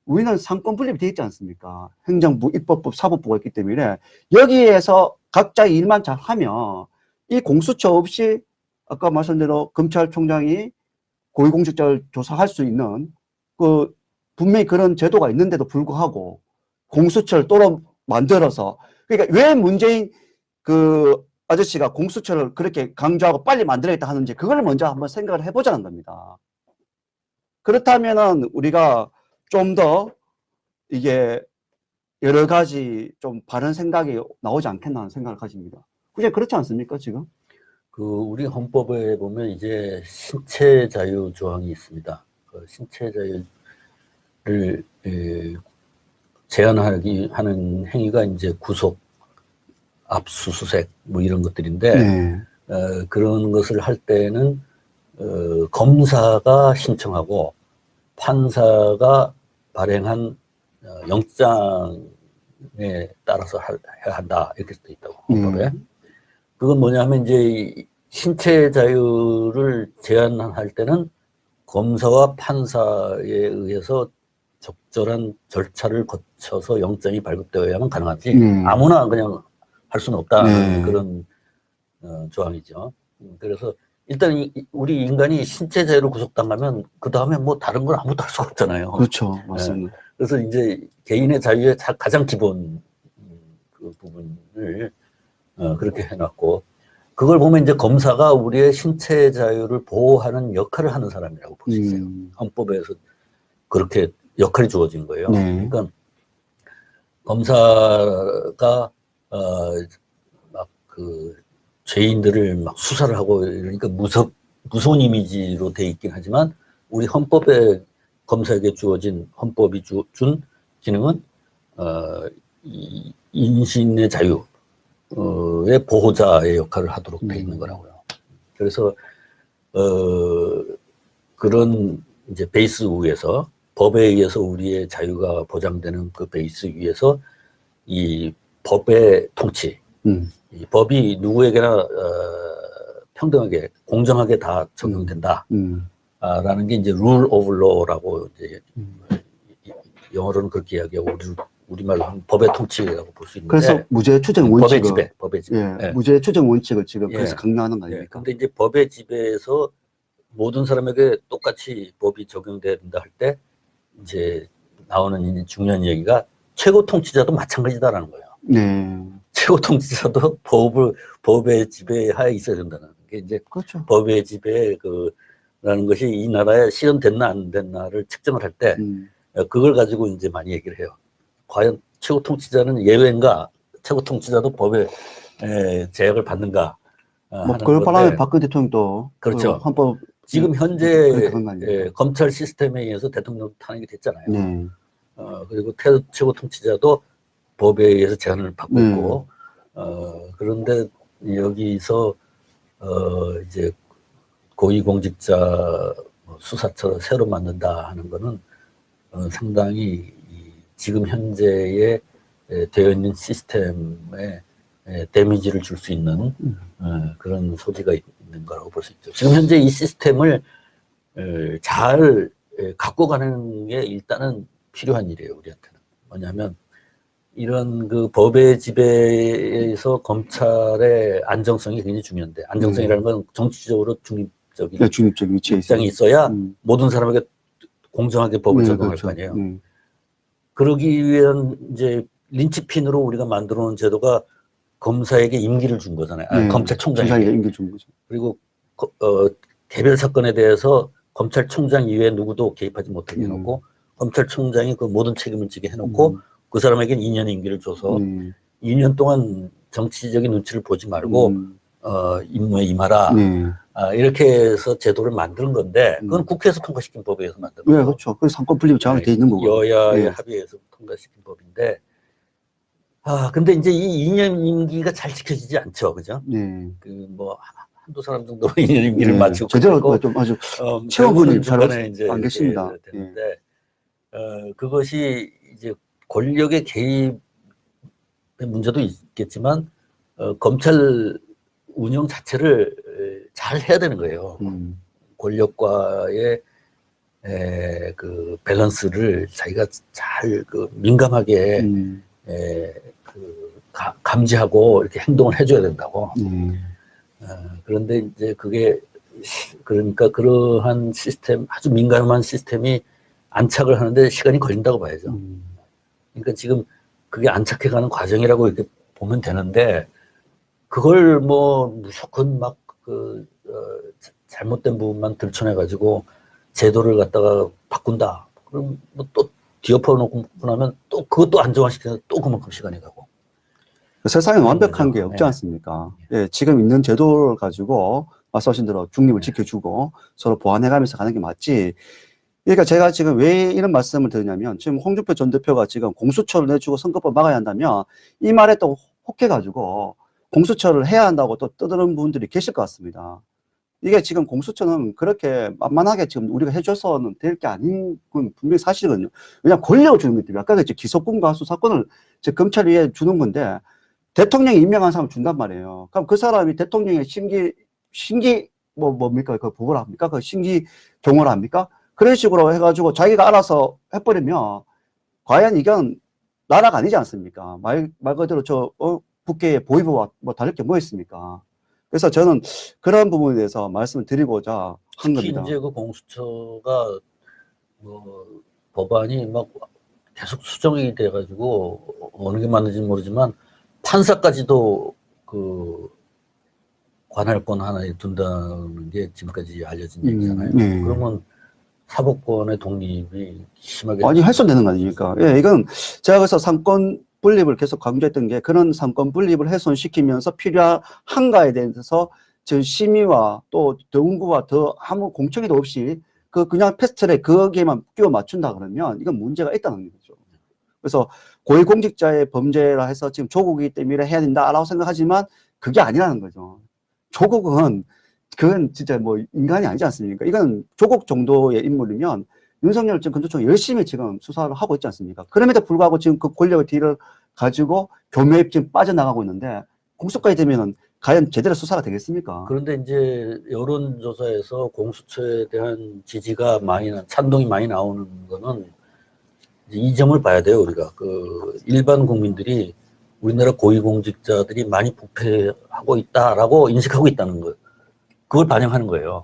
[SPEAKER 1] 우리는 상권 분립이 되어 있지 않습니까? 행정부, 입법부, 사법부가 있기 때문에 여기에서 각자 일만 잘하면 이 공수처 없이 아까 말씀대로 검찰총장이 고위공직자를 조사할 수 있는 그 분명히 그런 제도가 있는데도 불구하고 공수처를 또로 만들어서 그러니까 왜 문재인 그 아저씨가 공수처를 그렇게 강조하고 빨리 만들어야겠다 하는지 그걸 먼저 한번 생각을 해보자는 겁니다. 그렇다면은 우리가 좀 더 이게 여러 가지 좀 바른 생각이 나오지 않겠나 하는 생각을 가집니다. 그냥 그렇지 않습니까, 지금?
[SPEAKER 2] 그 우리 헌법에 보면 이제 신체 자유 조항이 있습니다. 그 신체 자유를 제한하기 하는 행위가 이제 구속, 압수수색 뭐 이런 것들인데
[SPEAKER 1] 네.
[SPEAKER 2] 그런 것을 할 때는 검사가 신청하고 판사가 발행한 영장에 따라서 해야 한다 이렇게 돼 있다고 헌법에. 그건 뭐냐면 이제 신체 자유를 제한할 때는 검사와 판사에 의해서 적절한 절차를 거쳐서 영장이 발급되어야만 가능하지 아무나 그냥 할 수는 없다는 그런 조항이죠. 그래서 일단 우리 인간이 신체 자유를 구속당하면 그 다음에 뭐 다른 걸 아무것도 할 수가 없잖아요.
[SPEAKER 1] 그렇죠, 맞습니다.
[SPEAKER 2] 그래서 이제 개인의 자유의 가장 기본 그 부분을 그렇게 해놨고 그걸 보면 이제 검사가 우리의 신체 자유를 보호하는 역할을 하는 사람이라고 볼 수 있어요. 헌법에서 그렇게 역할이 주어진 거예요. 그러니까 검사가 막 그 죄인들을 막 수사를 하고 이러니까 무서운 이미지로 돼 있긴 하지만 우리 헌법에 검사에게 주어진 헌법이 준 기능은 이 인신의 자유의 보호자의 역할을 하도록 돼 있는 거라고요. 그래서 그런 이제 베이스 위에서 법에 의해서 우리의 자유가 보장되는 그 베이스 위에서 이 법의 통치, 이 법이 누구에게나 평등하게 공정하게 다 적용된다. 라는 게 이제 rule of law라고 이제 영어로는 그렇게 이야기하고 우리말로 하면 법의 통치라고 볼 수 있는데.
[SPEAKER 1] 그래서 무죄 추정 원칙을
[SPEAKER 2] 법의 지배.
[SPEAKER 1] 예, 예. 무죄 추정 원칙을 지금 그래서 강요하는 거 아닙니까?
[SPEAKER 2] 근데 이제 법의 지배에서 모든 사람에게 똑같이 법이 적용돼야 된다 할 때 이제 나오는 중요한 얘기가 최고 통치자도 마찬가지다라는 거예요.
[SPEAKER 1] 네.
[SPEAKER 2] 최고 통치자도 법의 지배하에 있어야 된다는 게 이제
[SPEAKER 1] 그렇죠.
[SPEAKER 2] 법의 지배 라는 것이 이 나라에 실현됐나 안 됐나를 측정을 할 때 그걸 가지고 이제 많이 얘기를 해요. 과연 최고 통치자는 예외인가? 최고 통치자도 법의 제약을 받는가?
[SPEAKER 1] 뭐
[SPEAKER 2] 하는
[SPEAKER 1] 그런 바람에
[SPEAKER 2] 건데,
[SPEAKER 1] 박근혜 대통령도
[SPEAKER 2] 그렇죠.
[SPEAKER 1] 그 헌법
[SPEAKER 2] 지금
[SPEAKER 1] 그렇게
[SPEAKER 2] 현재
[SPEAKER 1] 한 거 아닙니까?
[SPEAKER 2] 검찰 시스템에 의해서 대통령 탄핵이 됐잖아요.
[SPEAKER 1] 네.
[SPEAKER 2] 그리고 최고 통치자도 법에 의해서 제한을 받고 있고, 그런데 여기서 이제 고위공직자 수사처를 새로 만든다 하는 거는 상당히 지금 현재의 되어 있는 시스템에 데미지를 줄 수 있는 그런 소지가 있는 거라고 볼 수 있죠. 지금 현재 이 시스템을 잘 갖고 가는 게 일단은 필요한 일이에요, 우리한테는. 뭐냐면 이런 그 법의 지배에서 검찰의 안정성이 굉장히 중요한데, 안정성이라는 건 정치적으로 중립적인
[SPEAKER 1] 네, 중립적 위치에
[SPEAKER 2] 입장이 있어야 모든 사람에게 공정하게 법을 적용할
[SPEAKER 1] 그렇죠.
[SPEAKER 2] 거 아니에요. 그러기 위한 이제 린치핀으로 우리가 만들어 놓은 제도가 검사에게 임기를 준 거잖아요. 검찰총장에게
[SPEAKER 1] 임기 준 거죠.
[SPEAKER 2] 그리고 개별 사건에 대해서 검찰총장 이외에 누구도 개입하지 못하게 해놓고 검찰총장이 그 모든 책임을 지게 해놓고 그 사람에게는 2년의 임기를 줘서 2년 동안 정치적인 눈치를 보지 말고 임무에 임하라. 이렇게 해서 제도를 만드는 건데 그건 국회에서 통과시킨 법에 의해서 만든 거예요.
[SPEAKER 1] 네, 그렇죠. 그 상권 분립이 정확히 돼 있는 거고.
[SPEAKER 2] 여야의 합의에서 통과시킨 법인데 근데 이제 이 2년 임기가 잘 지켜지지 않죠. 그죠? 뭐 한두 사람 정도 2년 임기를 맞추고
[SPEAKER 1] 제대로 좀 아주 체험분이 잘 안 계십니다.
[SPEAKER 2] 되는데 그것이 이제 권력의 개입의 문제도 있겠지만 검찰 운영 자체를 잘 해야 되는 거예요. 권력과의 그 밸런스를 자기가 잘 민감하게 감지하고 이렇게 행동을 해줘야 된다고. 그런데 이제 그러니까 그러한 시스템, 아주 민감한 시스템이 안착을 하는데 시간이 걸린다고 봐야죠. 그러니까 지금 그게 안착해가는 과정이라고 이렇게 보면 되는데, 그걸 뭐 무조건 막 잘못된 부분만 들춰내가지고 제도를 갖다가 바꾼다. 그럼 뭐 또 뒤엎어놓고 나면 또 그것도 안정화시켜서 또 그만큼 시간이 가고.
[SPEAKER 1] 세상에 완벽한 게 없지 않습니까? 지금 있는 제도를 가지고 말씀하신 대로 중립을 지켜주고 서로 보완해가면서 가는 게 맞지. 그러니까 제가 지금 왜 이런 말씀을 드리냐면 지금 홍준표 전 대표가 지금 공수처를 내주고 선거법 막아야 한다면 이 말에 또 혹해가지고 공수처를 해야 한다고 또 떠드는 분들이 계실 것 같습니다. 이게 지금 공수처는 그렇게 만만하게 지금 우리가 해줘서는 될 게 아닌 건 분명히 사실이거든요. 왜냐하면 권력을 주는 것들이 아까 그랬죠. 기소권과 수사권을 검찰 위에 주는 건데 대통령이 임명한 사람을 준단 말이에요. 그럼 그 사람이 대통령의 뭡니까? 그 보고를 합니까? 그 심기 경호를 합니까? 그런 식으로 해가지고 자기가 알아서 해버리면 과연 이건 나라가 아니지 않습니까? 말 그대로 국회의 보위부와 뭐 다를 게 뭐 있습니까? 그래서 저는 그런 부분에 대해서 말씀을 드리고자 한
[SPEAKER 2] 특히
[SPEAKER 1] 겁니다.
[SPEAKER 2] 이제 그 공수처가 뭐 법안이 막 계속 수정이 돼가지고 어느 게 맞는지 모르지만 판사까지도 그 관할권 하나에 둔다는 게 지금까지 알려진 얘기잖아요. 그러면 사법권의 독립이 심하게
[SPEAKER 1] 많이 훼손되는 거 아닙니까? 이건 제가 그래서 상권 분립을 계속 강조했던 게 그런 상권 분립을 훼손시키면서 필요한가에 대해서 저 심의와 또 정부와 더 아무 공청회도 없이 그냥 패스트트랙 거기에만 끼워 맞춘다 그러면 이건 문제가 있다는 거죠. 그래서 고위공직자의 범죄라 해서 지금 조국이기 때문에 해야 된다라고 생각하지만 그게 아니라는 거죠. 그건 진짜 뭐 인간이 아니지 않습니까? 이건 조국 정도의 인물이면 윤석열 지금 검찰총장이 열심히 지금 수사를 하고 있지 않습니까? 그럼에도 불구하고 지금 그 권력의 뒤를 가지고 교묘에 지금 빠져나가고 있는데 공수까지 되면은 과연 제대로 수사가 되겠습니까?
[SPEAKER 2] 그런데 이제 여론조사에서 공수처에 대한 지지가 찬동이 많이 나오는 거는 이제 이 점을 봐야 돼요, 우리가. 일반 국민들이 우리나라 고위공직자들이 많이 부패하고 있다라고 인식하고 있다는 거. 그걸 반영하는 거예요.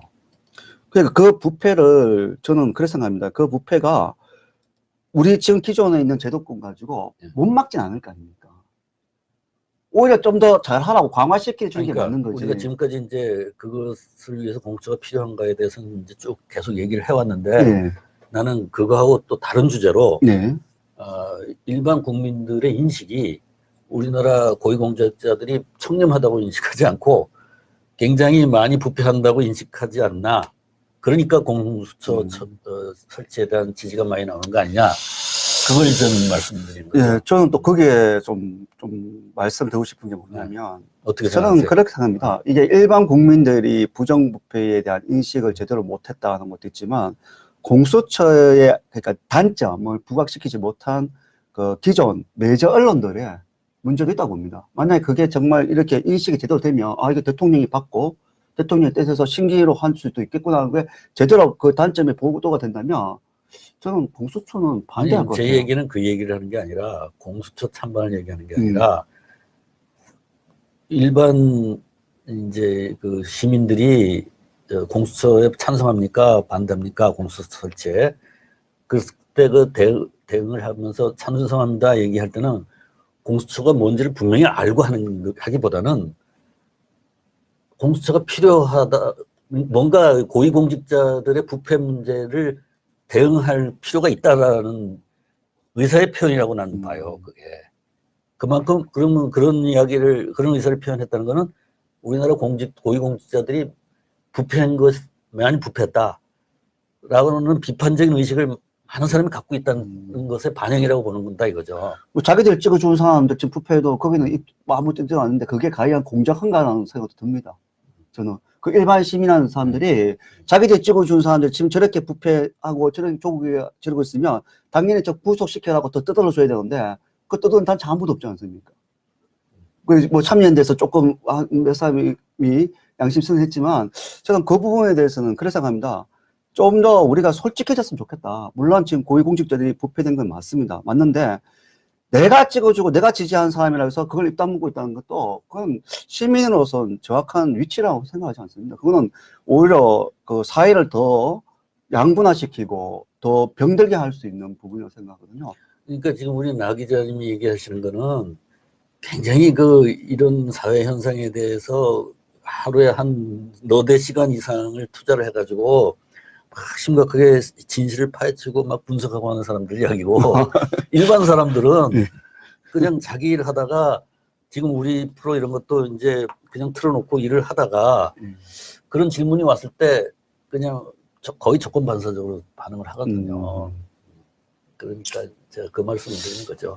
[SPEAKER 1] 그러니까 그 부패를 저는 그렇게 생각합니다. 그 부패가 우리 지금 기존에 있는 제도권 가지고
[SPEAKER 2] 예.
[SPEAKER 1] 못 막진 않을 거 아닙니까? 오히려 좀 더 잘하라고 강화시켜 주는 게
[SPEAKER 2] 그러니까
[SPEAKER 1] 맞는 거지.
[SPEAKER 2] 우리가 지금까지 이제 그것을 위해서 공수처가 필요한가에 대해서는 이제 쭉 계속 얘기를 해왔는데
[SPEAKER 1] 예.
[SPEAKER 2] 나는 그거하고 또 다른 주제로
[SPEAKER 1] 네.
[SPEAKER 2] 일반 국민들의 인식이 우리나라 고위공직자들이 청렴하다고 인식하지 않고 굉장히 많이 부패한다고 인식하지 않나. 그러니까 공수처 설치에 대한 지지가 많이 나오는 거 아니냐. 그걸 좀 말씀드리는 거죠.
[SPEAKER 1] 예, 저는 또 거기에 좀 말씀드리고 싶은 게 뭐냐면,
[SPEAKER 2] 어떻게
[SPEAKER 1] 저는
[SPEAKER 2] 생각하세요?
[SPEAKER 1] 그렇게 생각합니다. 이게 일반 국민들이 부정부패에 대한 인식을 제대로 못했다는 것도 있지만, 공수처의, 그러니까 단점을 부각시키지 못한 그 기존 메이저 언론들의 문제도 있다고 봅니다. 만약에 그게 정말 이렇게 인식이 제대로 되면, 이거 대통령이 받고, 대통령의 뜻에서 심기로 할 수도 있겠구나 하는 게 제대로 그 단점이 보도가 된다면, 저는 공수처는 반대할 것
[SPEAKER 2] 제
[SPEAKER 1] 같아요.
[SPEAKER 2] 얘기는 그 얘기를 하는 게 아니라 공수처 찬반을 얘기하는 게 아니라 일반 이제 그 시민들이 공수처에 찬성합니까? 반대합니까? 공수처 설치에. 그때 그 대응을 하면서 찬성합니다 얘기할 때는 공수처가 뭔지를 분명히 알고 하기보다는 공수처가 필요하다, 뭔가 고위공직자들의 부패 문제를 대응할 필요가 있다라는 의사의 표현이라고 나는 봐요, 그게. 그만큼, 그러면 그런 이야기를, 그런 의사를 표현했다는 거는 우리나라 고위공직자들이 부패한 것, 많이 부패했다. 라고는 비판적인 의식을 많은 사람이 갖고 있다는 것의 반영이라고 보는 건다, 이거죠.
[SPEAKER 1] 뭐 자기들 찍어주는 사람들 지금 부패해도 거기는 아무 뜻도 않는데 그게 과연 공정한가라는 생각도 듭니다. 저는 그 일반 시민하는 사람들이 자기들 찍어주는 사람들 지금 저렇게 부패하고 저렇게 조국이 저러고 있으면 당연히 저 구속시켜라고 더 뜯어줘야 되는데 그 뜯어는 단체 아무도 없지 않습니까? 그 뭐 참여연대에서 조금 몇 사람이 양심선언했지만 저는 그 부분에 대해서는 그렇게 생각합니다. 좀 더 우리가 솔직해졌으면 좋겠다. 물론 지금 고위공직자들이 부패된 건 맞습니다. 맞는데 내가 찍어주고 내가 지지하는 사람이라 해서 그걸 입 다물고 있다는 것도 그건 시민으로서는 정확한 위치라고 생각하지 않습니다. 그거는 오히려 그 사회를 더 양분화시키고 더 병들게 할 수 있는 부분이라고 생각하거든요.
[SPEAKER 2] 그러니까 지금 우리 나 기자님이 얘기하시는 거는 굉장히 이런 사회 현상에 대해서 하루에 한 너댓 시간 이상을 투자를 해가지고 막 심각하게 진실을 파헤치고 막 분석하고 하는 사람들 이야기고 일반 사람들은 그냥 자기 일 하다가 지금 우리 프로 이런 것도 이제 그냥 틀어놓고 일을 하다가 그런 질문이 왔을 때 그냥 거의 조건 반사적으로 반응을 하거든요. 그러니까 제가 그 말씀을 드리는 거죠.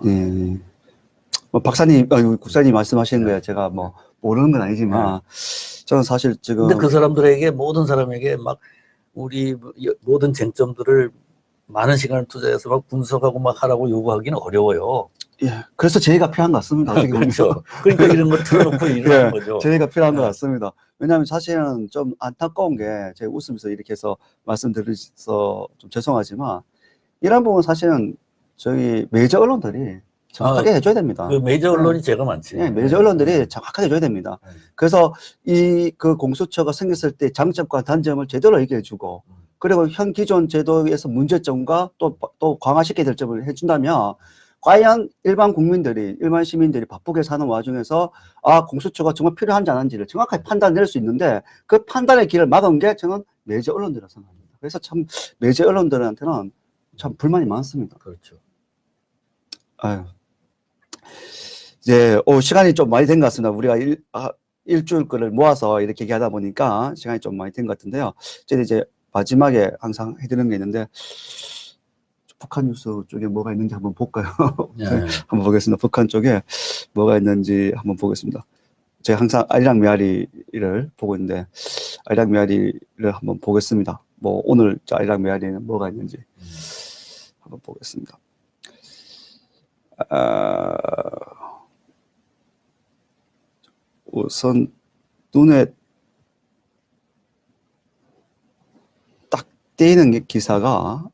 [SPEAKER 1] 뭐 박사님, 국사님 말씀하시는 거야. 제가 뭐 모르는 건 아니지만 저는 사실 지금.
[SPEAKER 2] 근데 그 사람들에게 모든 사람에게 막 우리 모든 쟁점들을 많은 시간을 투자해서 막 분석하고 막 하라고 요구하기는 어려워요.
[SPEAKER 1] 예, 그래서 제의가 필요한 것 같습니다.
[SPEAKER 2] 그렇죠. 그러니까 이런 거 틀어놓고 일을 하는 거죠.
[SPEAKER 1] 제의가 필요한 것 같습니다. 왜냐하면 사실은 좀 안타까운 게 제가 웃으면서 이렇게 해서 말씀드려서 좀 죄송하지만 이런 부분 사실은 저희 메이저 언론들이 정확하게 해줘야 됩니다.
[SPEAKER 2] 그 메이저 언론이 제가 많지.
[SPEAKER 1] 네, 메이저 언론들이 정확하게 해줘야 됩니다. 그래서 그 공수처가 생겼을 때 장점과 단점을 제대로 얘기해주고 그리고 현 기존 제도에서 문제점과 또 강화시켜야 될 점을 해준다면 과연 일반 국민들이, 일반 시민들이 바쁘게 사는 와중에서 공수처가 정말 필요한지 안 한지를 정확하게 판단낼 수 있는데 그 판단의 길을 막은 게 저는 메이저 언론들이라고 생각합니다. 그래서 참 메이저 언론들한테는 참 불만이 많습니다.
[SPEAKER 2] 그렇죠.
[SPEAKER 1] 아유. 이제 시간이 좀 많이 된 것 같습니다. 우리가 일주일 거를 모아서 이렇게 얘기하다 보니까 시간이 좀 많이 된 것 같은데요. 이제 마지막에 항상 해드리는 게 있는데 북한 뉴스 쪽에 뭐가 있는지 한번 볼까요?
[SPEAKER 2] 네.
[SPEAKER 1] 한번 보겠습니다. 북한 쪽에 뭐가 있는지 한번 보겠습니다. 제가 항상 아리랑 메아리를 보고 있는데 아리랑 메아리를 한번 보겠습니다. 뭐 오늘 아리랑 메아리는 뭐가 있는지 한번 보겠습니다. 우선 눈에 딱 띄는 기사가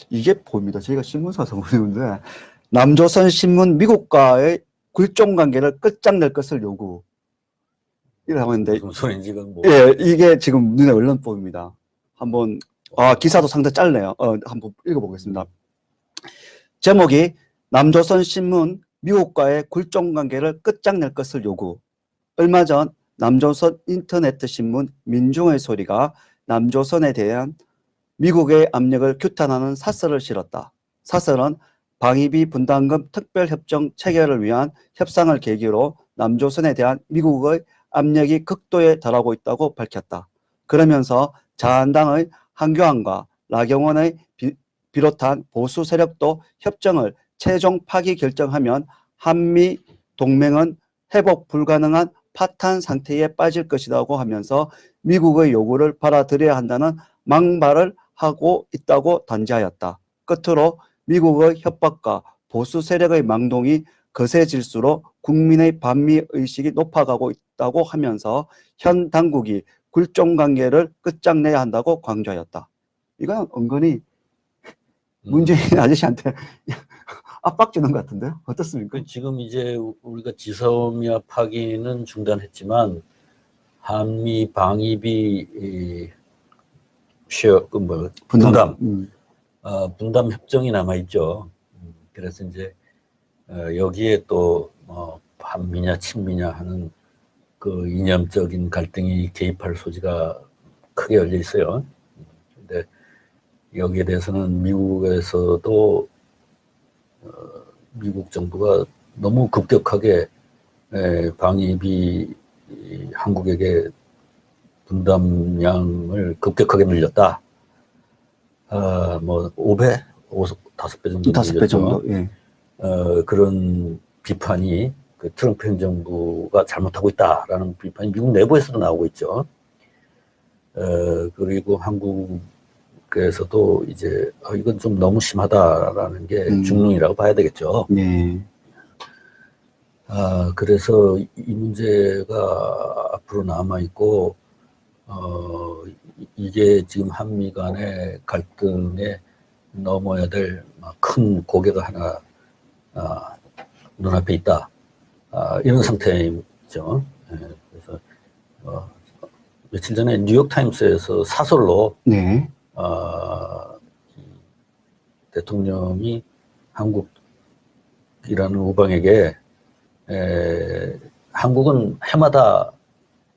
[SPEAKER 1] 이게 보입니다. 저희가 신문사서 보는데 남조선 신문 미국과의 굴종 관계를 끝장낼 것을 요구. 이걸 하고 있는데,
[SPEAKER 2] 무슨 소리인지 이건 뭐.
[SPEAKER 1] 예, 이게 지금 눈에 얼른 보입니다. 한번, 기사도 상당히 짧네요. 한번 읽어보겠습니다. 제목이 남조선 신문 미국과의 굴종 관계를 끝장낼 것을 요구. 얼마 전 남조선 인터ネット 신문 민중의 소리가 남조선에 대한 미국의 압력을 규탄하는 사설을 실었다. 사설은 방위비 분담금 특별협정 체결을 위한 협상을 계기로 남조선에 대한 미국의 압력이 극도에 달하고 있다고 밝혔다. 그러면서 자한당의 한교안과 나경원의 비롯한 보수 세력도 협정을 최종 파기 결정하면 한미 동맹은 회복 불가능한 파탄 상태에 빠질 것이라고 하면서 미국의 요구를 받아들여야 한다는 망발을 하고 있다고 단지하였다. 끝으로 미국의 협박과 보수 세력의 망동이 거세질수록 국민의 반미 의식이 높아가고 있다고 하면서 현 당국이 굴종 관계를 끝장내야 한다고 강조하였다. 이건 은근히 문재인 아저씨한테 압박 주는 것 같은데요? 어떻습니까?
[SPEAKER 2] 지금 이제 우리가 지소미아 파기는 중단했지만 한미 방위비 분담 분담 협정이 남아 있죠. 그래서 이제 여기에 또 반미냐 친미냐 하는 그 이념적인 갈등이 개입할 소지가 크게 열려 있어요. 근데 여기에 대해서는 미국에서도 미국 정부가 너무 급격하게 방위비 한국에게 분담량을 급격하게 늘렸다. 뭐 5배, 5배 정도
[SPEAKER 1] 5배 정도. 예.
[SPEAKER 2] 그런 비판이 그 트럼프 행정부가 잘못하고 있다라는 비판이 미국 내부에서도 나오고 있죠. 그리고 한국에서도 이제 이건 좀 너무 심하다라는 게 중론이라고 봐야 되겠죠.
[SPEAKER 1] 네.
[SPEAKER 2] 그래서 이 문제가 앞으로 남아 있고 이게 지금 한미 간의 갈등에 넘어야 될 큰 고개가 하나 눈앞에 있다. 이런 상태이죠. 그래서 며칠 전에 뉴욕타임스에서 사설로
[SPEAKER 1] 네.
[SPEAKER 2] 대통령이 한국이라는 우방에게 한국은 해마다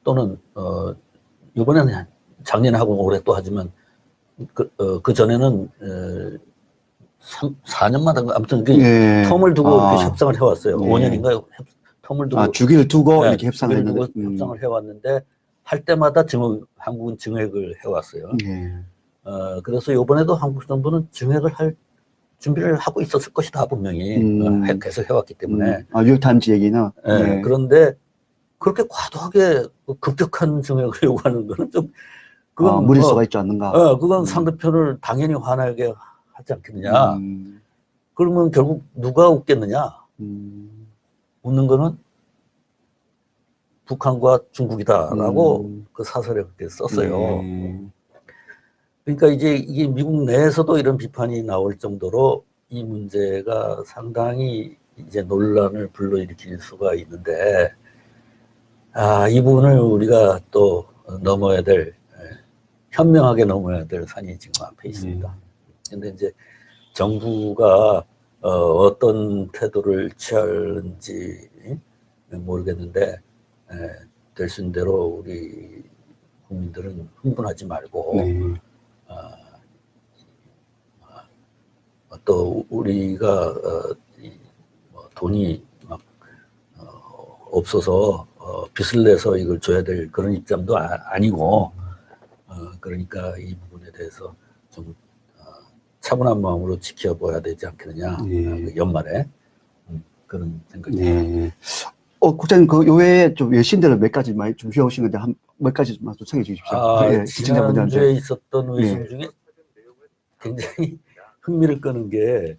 [SPEAKER 2] 또는 이번에는 작년에 하고 올해 또 하지만 그 전에는 4년마다 아무튼 그
[SPEAKER 1] 예.
[SPEAKER 2] 텀을 두고 이렇게 협상을 해왔어요.
[SPEAKER 1] 네.
[SPEAKER 2] 5년인가 텀을 두고
[SPEAKER 1] 주기를 두고
[SPEAKER 2] 네,
[SPEAKER 1] 이렇게 협상을
[SPEAKER 2] 주기를
[SPEAKER 1] 했는데
[SPEAKER 2] 두고 협상을 해왔는데 할 때마다 한국은 증액을 해왔어요.
[SPEAKER 1] 네.
[SPEAKER 2] 그래서 이번에도 한국 정부는 증액을 할 준비를 하고 있었을 것이다 분명히 계속 해왔기 때문에.
[SPEAKER 1] 뉴욕타임즈 얘기는.
[SPEAKER 2] 네. 그런데 그렇게 과도하게 급격한 증액을 요구하는 거는 좀 그건
[SPEAKER 1] 무리수가 있지 않는가.
[SPEAKER 2] 그건 상대편을 당연히 화나게 하지 않겠느냐. 그러면 결국 누가 웃겠느냐. 웃는 거는 북한과 중국이다라고 그 사설에 그렇게 썼어요. 그러니까 이제 이게 미국 내에서도 이런 비판이 나올 정도로 이 문제가 상당히 이제 논란을 불러일으킬 수가 있는데, 이 부분을 우리가 또 넘어야 될, 현명하게 넘어야 될 산이 지금 앞에 있습니다. 근데 이제 정부가 어떤 태도를 취할지 모르겠는데, 되신 대로 우리 국민들은 흥분하지 말고, 또 우리가 돈이 막 없어서 빚을 내서 이걸 줘야 될 그런 입장도 아니고, 그러니까 이 부분에 대해서 좀 차분한 마음으로 지켜봐야 되지 않겠느냐. 그 연말에 그런 생각입니다.
[SPEAKER 1] 국장님 그 외에 좀 외신들을 몇 가지 많이 좀 해오신 건데 몇 가지 좀 소개해 주십시오.
[SPEAKER 2] 지난주에 있었던 외신 중에 굉장히 흥미를 끄는 게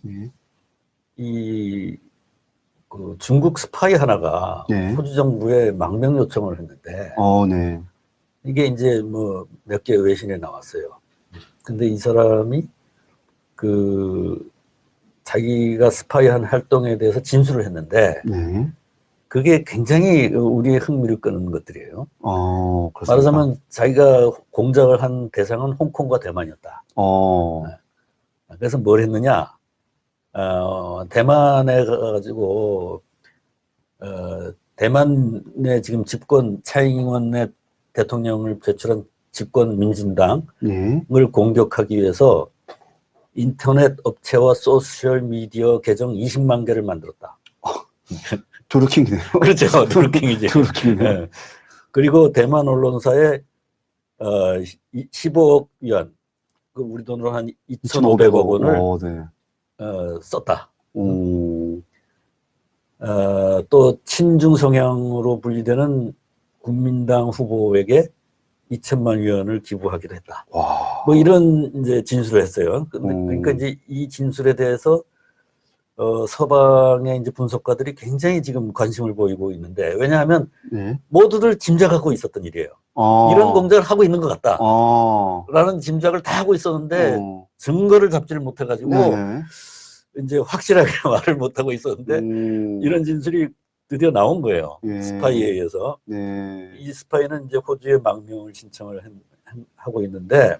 [SPEAKER 2] 그 중국 스파이 하나가 호주 정부에 망명 요청을 했는데 이게 이제 뭐 몇 개 외신에 나왔어요. 근데 이 사람이 그 자기가 스파이한 활동에 대해서 진술을 했는데 그게 굉장히 우리의 흥미를 끄는 것들이에요.
[SPEAKER 1] 그렇습니까?
[SPEAKER 2] 말하자면 자기가 공작을 한 대상은 홍콩과 대만이었다. 그래서 뭘 했느냐? 대만에 가가지고 대만의 지금 집권 차이잉원의 대통령을 배출한 집권 민진당을
[SPEAKER 1] 네.
[SPEAKER 2] 공격하기 위해서 인터넷 업체와 소셜 미디어 계정 20만 개를 만들었다.
[SPEAKER 1] 두루킹이네요.
[SPEAKER 2] 그렇죠. 두루킹이지.
[SPEAKER 1] 두루킹이네요.
[SPEAKER 2] 네. 그리고 대만 언론사에 15억 위안, 그 우리 돈으로 한 2,500억 원을
[SPEAKER 1] 네.
[SPEAKER 2] 썼다. 또 친중 성향으로 분리되는 국민당 후보에게 2천만 위안을 기부하기도 했다.
[SPEAKER 1] 와.
[SPEAKER 2] 뭐 이런 이제 진술을 했어요. 그러니까 이제 이 진술에 대해서 서방의 이제 분석가들이 굉장히 지금 관심을 보이고 있는데, 왜냐하면
[SPEAKER 1] 네.
[SPEAKER 2] 모두들 짐작하고 있었던 일이에요. 이런 공작을 하고 있는 것 같다. 라는 짐작을 다 하고 있었는데 증거를 잡지를 못해가지고
[SPEAKER 1] 네.
[SPEAKER 2] 이제 확실하게 말을 못하고 있었는데 이런 진술이 드디어 나온 거예요.
[SPEAKER 1] 예.
[SPEAKER 2] 스파이에 의해서.
[SPEAKER 1] 네.
[SPEAKER 2] 이 스파이는 이제 호주에 망명을 신청을 하고 있는데,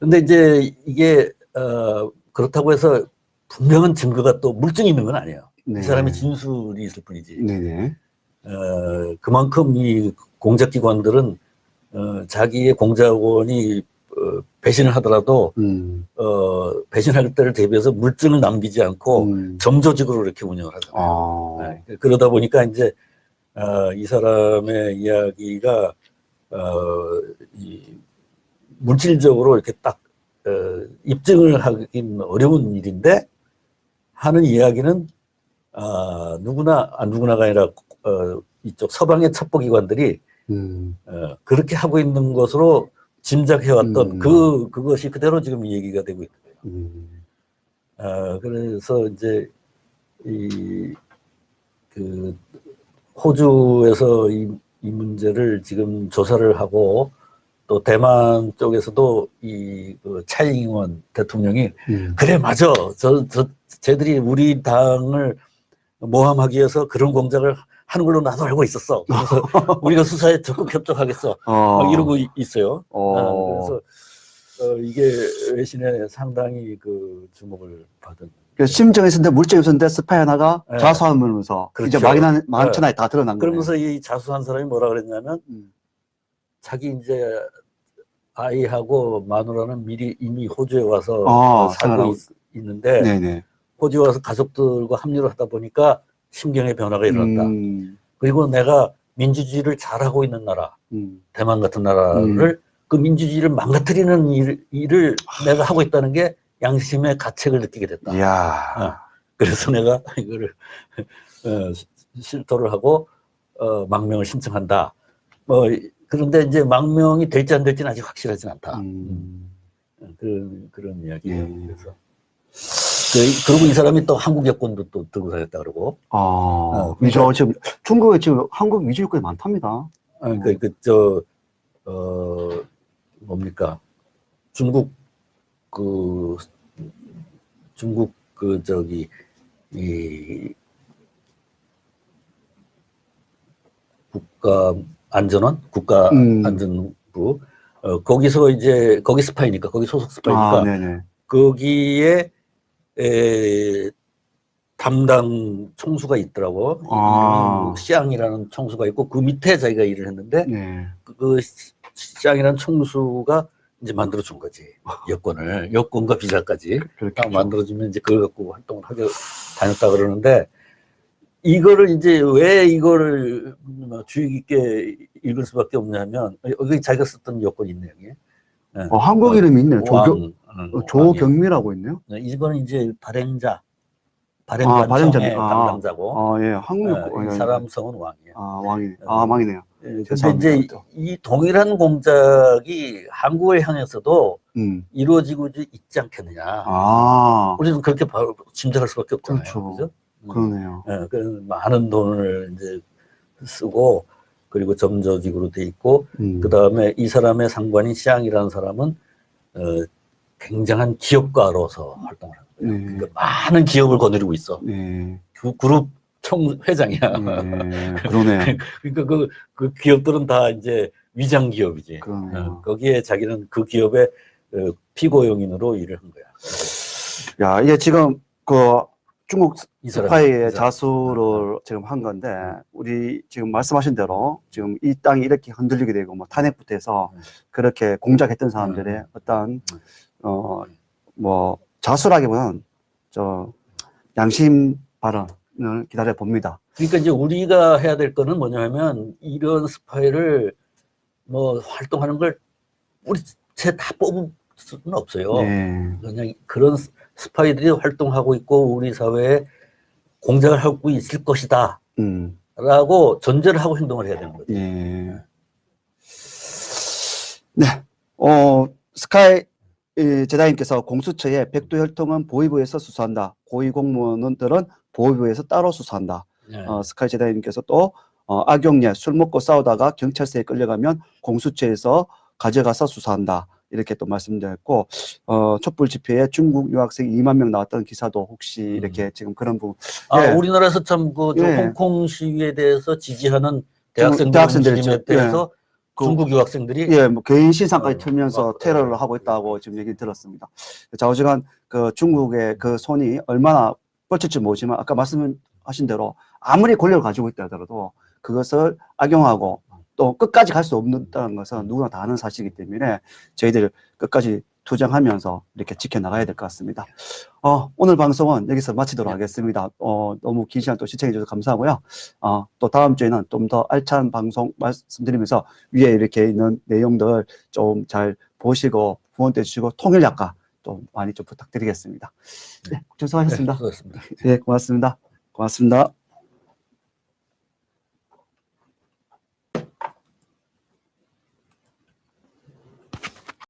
[SPEAKER 2] 근데 이제 이게 그렇다고 해서 분명한 증거가 또 물증이 있는 건 아니에요.
[SPEAKER 1] 네.
[SPEAKER 2] 이 사람의 진술이 있을 뿐이지.
[SPEAKER 1] 네네.
[SPEAKER 2] 그만큼 이 공작기관들은 자기의 공작원이 배신을 하더라도 배신할 때를 대비해서 물증을 남기지 않고 점조직으로 이렇게 운영을 하잖아요. 네. 그러다 보니까 이제 이 사람의 이야기가 물질적으로 이렇게 딱 입증을 하긴 어려운 일인데, 하는 이야기는 누구나가 아니라 이쪽 서방의 첩보기관들이 그렇게 하고 있는 것으로 짐작해왔던 그것이 그대로 지금 이 얘기가 되고 있는 거예요. 그래서 이제 그 호주에서 이 문제를 지금 조사를 하고, 또 대만 쪽에서도 그 차이잉원 대통령이 그래 맞아, 쟤들이 우리 당을 모함하기 위해서 그런 공작을 하는 걸로 나도 알고 있었어. 그래서 우리가 수사에 적극 협조하겠어. 막 이러고 있어요. 그래서 이게 외신에 상당히 그 주목을 받은.
[SPEAKER 1] 심정이 있었는데 물증이 없었는데 스파이 하나가
[SPEAKER 2] 네.
[SPEAKER 1] 자수하면서
[SPEAKER 2] 그렇죠.
[SPEAKER 1] 이제 만천하에 다 드러난 거예요.
[SPEAKER 2] 그러면서 이 자수한 사람이 뭐라 그랬냐면 자기 이제 아이하고 마누라는 미리 이미 호주에 와서 살고 있는데
[SPEAKER 1] 네네.
[SPEAKER 2] 호주에 와서 가족들과 합류를 하다 보니까 심경의 변화가 일어났다. 그리고 내가 민주주의를 잘하고 있는 나라, 대만 같은 나라를 그 민주주의를 망가뜨리는 일을 내가 하고 있다는 게 양심의 가책을 느끼게 됐다.
[SPEAKER 1] 이야.
[SPEAKER 2] 그래서 내가 이거를 실토를 하고 망명을 신청한다. 뭐 그런데 이제 망명이 될지 안 될지는 아직 확실하진 않다. 그런 이야기예요. 그래서 그리고 이 사람이 또 한국 여권도 또 들고 다녔다 그러고.
[SPEAKER 1] 그러니까, 지금 중국에 지금 한국 위조 여권이 많답니다.
[SPEAKER 2] 뭡니까? 중국 이 국가안전부, 거기서 이제, 거기 스파이니까, 거기 소속 스파이니까, 거기에, 담당 총수가 있더라고. 이름이 시앙이라는 총수가 있고, 그 밑에 자기가 일을 했는데, 그 시앙이라는 총수가 이제 만들어준 거지. 여권과 비자까지. 딱 만들어주면 이제 그걸 갖고 활동을 하게 다녔다 그러는데, 이거를 이제 왜 이거를 주의 깊게 읽을 수밖에 없냐면, 여기 자기가 썼던 여권이 있네요, 여기.
[SPEAKER 1] 한국 이름이 있네요. 조경미라고 있네요.
[SPEAKER 2] 이거는 이제 발행자
[SPEAKER 1] 발행자네.
[SPEAKER 2] 담당자고.
[SPEAKER 1] 예, 한국
[SPEAKER 2] 이 사람 성은 왕이에요.
[SPEAKER 1] 왕이네. 왕이네요.
[SPEAKER 2] 근데 이제 이 동일한 공작이 한국을 향해서도 이루어지고 있지 않겠느냐. 우리는 그렇게 바로 짐작할 수밖에 없잖아요. 그렇죠?
[SPEAKER 1] 그러네요.
[SPEAKER 2] 그 많은 돈을 이제 쓰고, 그리고 점조직으로 돼 있고, 그 다음에 이 사람의 상관인 시앙이라는 사람은 굉장한 기업가로서 활동을 하는 거예요. 그러니까 많은 기업을 거느리고 있어. 그룹 총회장이야.
[SPEAKER 1] 그러네.
[SPEAKER 2] 그러니까 그 기업들은 다 이제 위장 기업이지.
[SPEAKER 1] 그러네요.
[SPEAKER 2] 거기에 자기는 그 기업의 피고용인으로 일을 한 거야.
[SPEAKER 1] 야, 이게 지금 그 중국
[SPEAKER 2] 이 사람이,
[SPEAKER 1] 스파이의
[SPEAKER 2] 이 사람.
[SPEAKER 1] 자수를 지금 한 건데, 우리 지금 말씀하신 대로 지금 이 땅이 이렇게 흔들리게 되고, 뭐 탄핵부터 해서 그렇게 공작했던 사람들의 어떤, 뭐, 자수라기보다는 양심 발언을 기다려 봅니다.
[SPEAKER 2] 그러니까 이제 우리가 해야 될 거는 뭐냐면 이런 스파이를 뭐 활동하는 걸 우리 다 뽑을 수는 없어요.
[SPEAKER 1] 네.
[SPEAKER 2] 그냥 그런 스파이들이 활동하고 있고 우리 사회에 공작을 하고 있을 것이다. 라고 전제를 하고 행동을 해야 되는 거죠.
[SPEAKER 1] 네. 네. 스카이 제다님께서 공수처의 백도 혈통은 보위부에서 수사한다. 고위 공무원들은 보위부에서 따로 수사한다.
[SPEAKER 2] 네.
[SPEAKER 1] 스카이 제다님께서 또 악용례 술 먹고 싸우다가 경찰서에 끌려가면 공수처에서 가져가서 수사한다. 이렇게 또 말씀드렸고, 촛불 집회에 중국 유학생 2만 명 나왔던 기사도 혹시 이렇게 지금 그런 부분. 예.
[SPEAKER 2] 우리나라에서 참
[SPEAKER 1] 예.
[SPEAKER 2] 홍콩 시위에 대해서 지지하는
[SPEAKER 1] 대학생들
[SPEAKER 2] 대학생들 움직임에
[SPEAKER 1] 예.
[SPEAKER 2] 대해서 중국 유학생들이
[SPEAKER 1] 예, 뭐 개인 신상까지 틀면서
[SPEAKER 2] 막,
[SPEAKER 1] 테러를 하고 있다고 지금 얘기 들었습니다. 좌우지간 그 중국의 그 손이 얼마나 뻗칠지 모르지만 아까 말씀하신 대로 아무리 권력을 가지고 있다 하더라도 그것을 악용하고 또 끝까지 갈 수 없다는 것은 누구나 다 아는 사실이기 때문에 저희들 끝까지 투쟁하면서 이렇게 지켜나가야 될 것 같습니다. 오늘 방송은 여기서 마치도록 하겠습니다. 너무 긴 시간 또 시청해 주셔서 감사하고요. 또 다음 주에는 좀 더 알찬 방송 말씀드리면서 위에 이렇게 있는 내용들 좀 잘 보시고 후원해 주시고 통일약과 또 많이 좀 부탁드리겠습니다. 네, 수고하셨습니다.
[SPEAKER 2] 수고하셨습니다.
[SPEAKER 1] 네, 고맙습니다. 고맙습니다.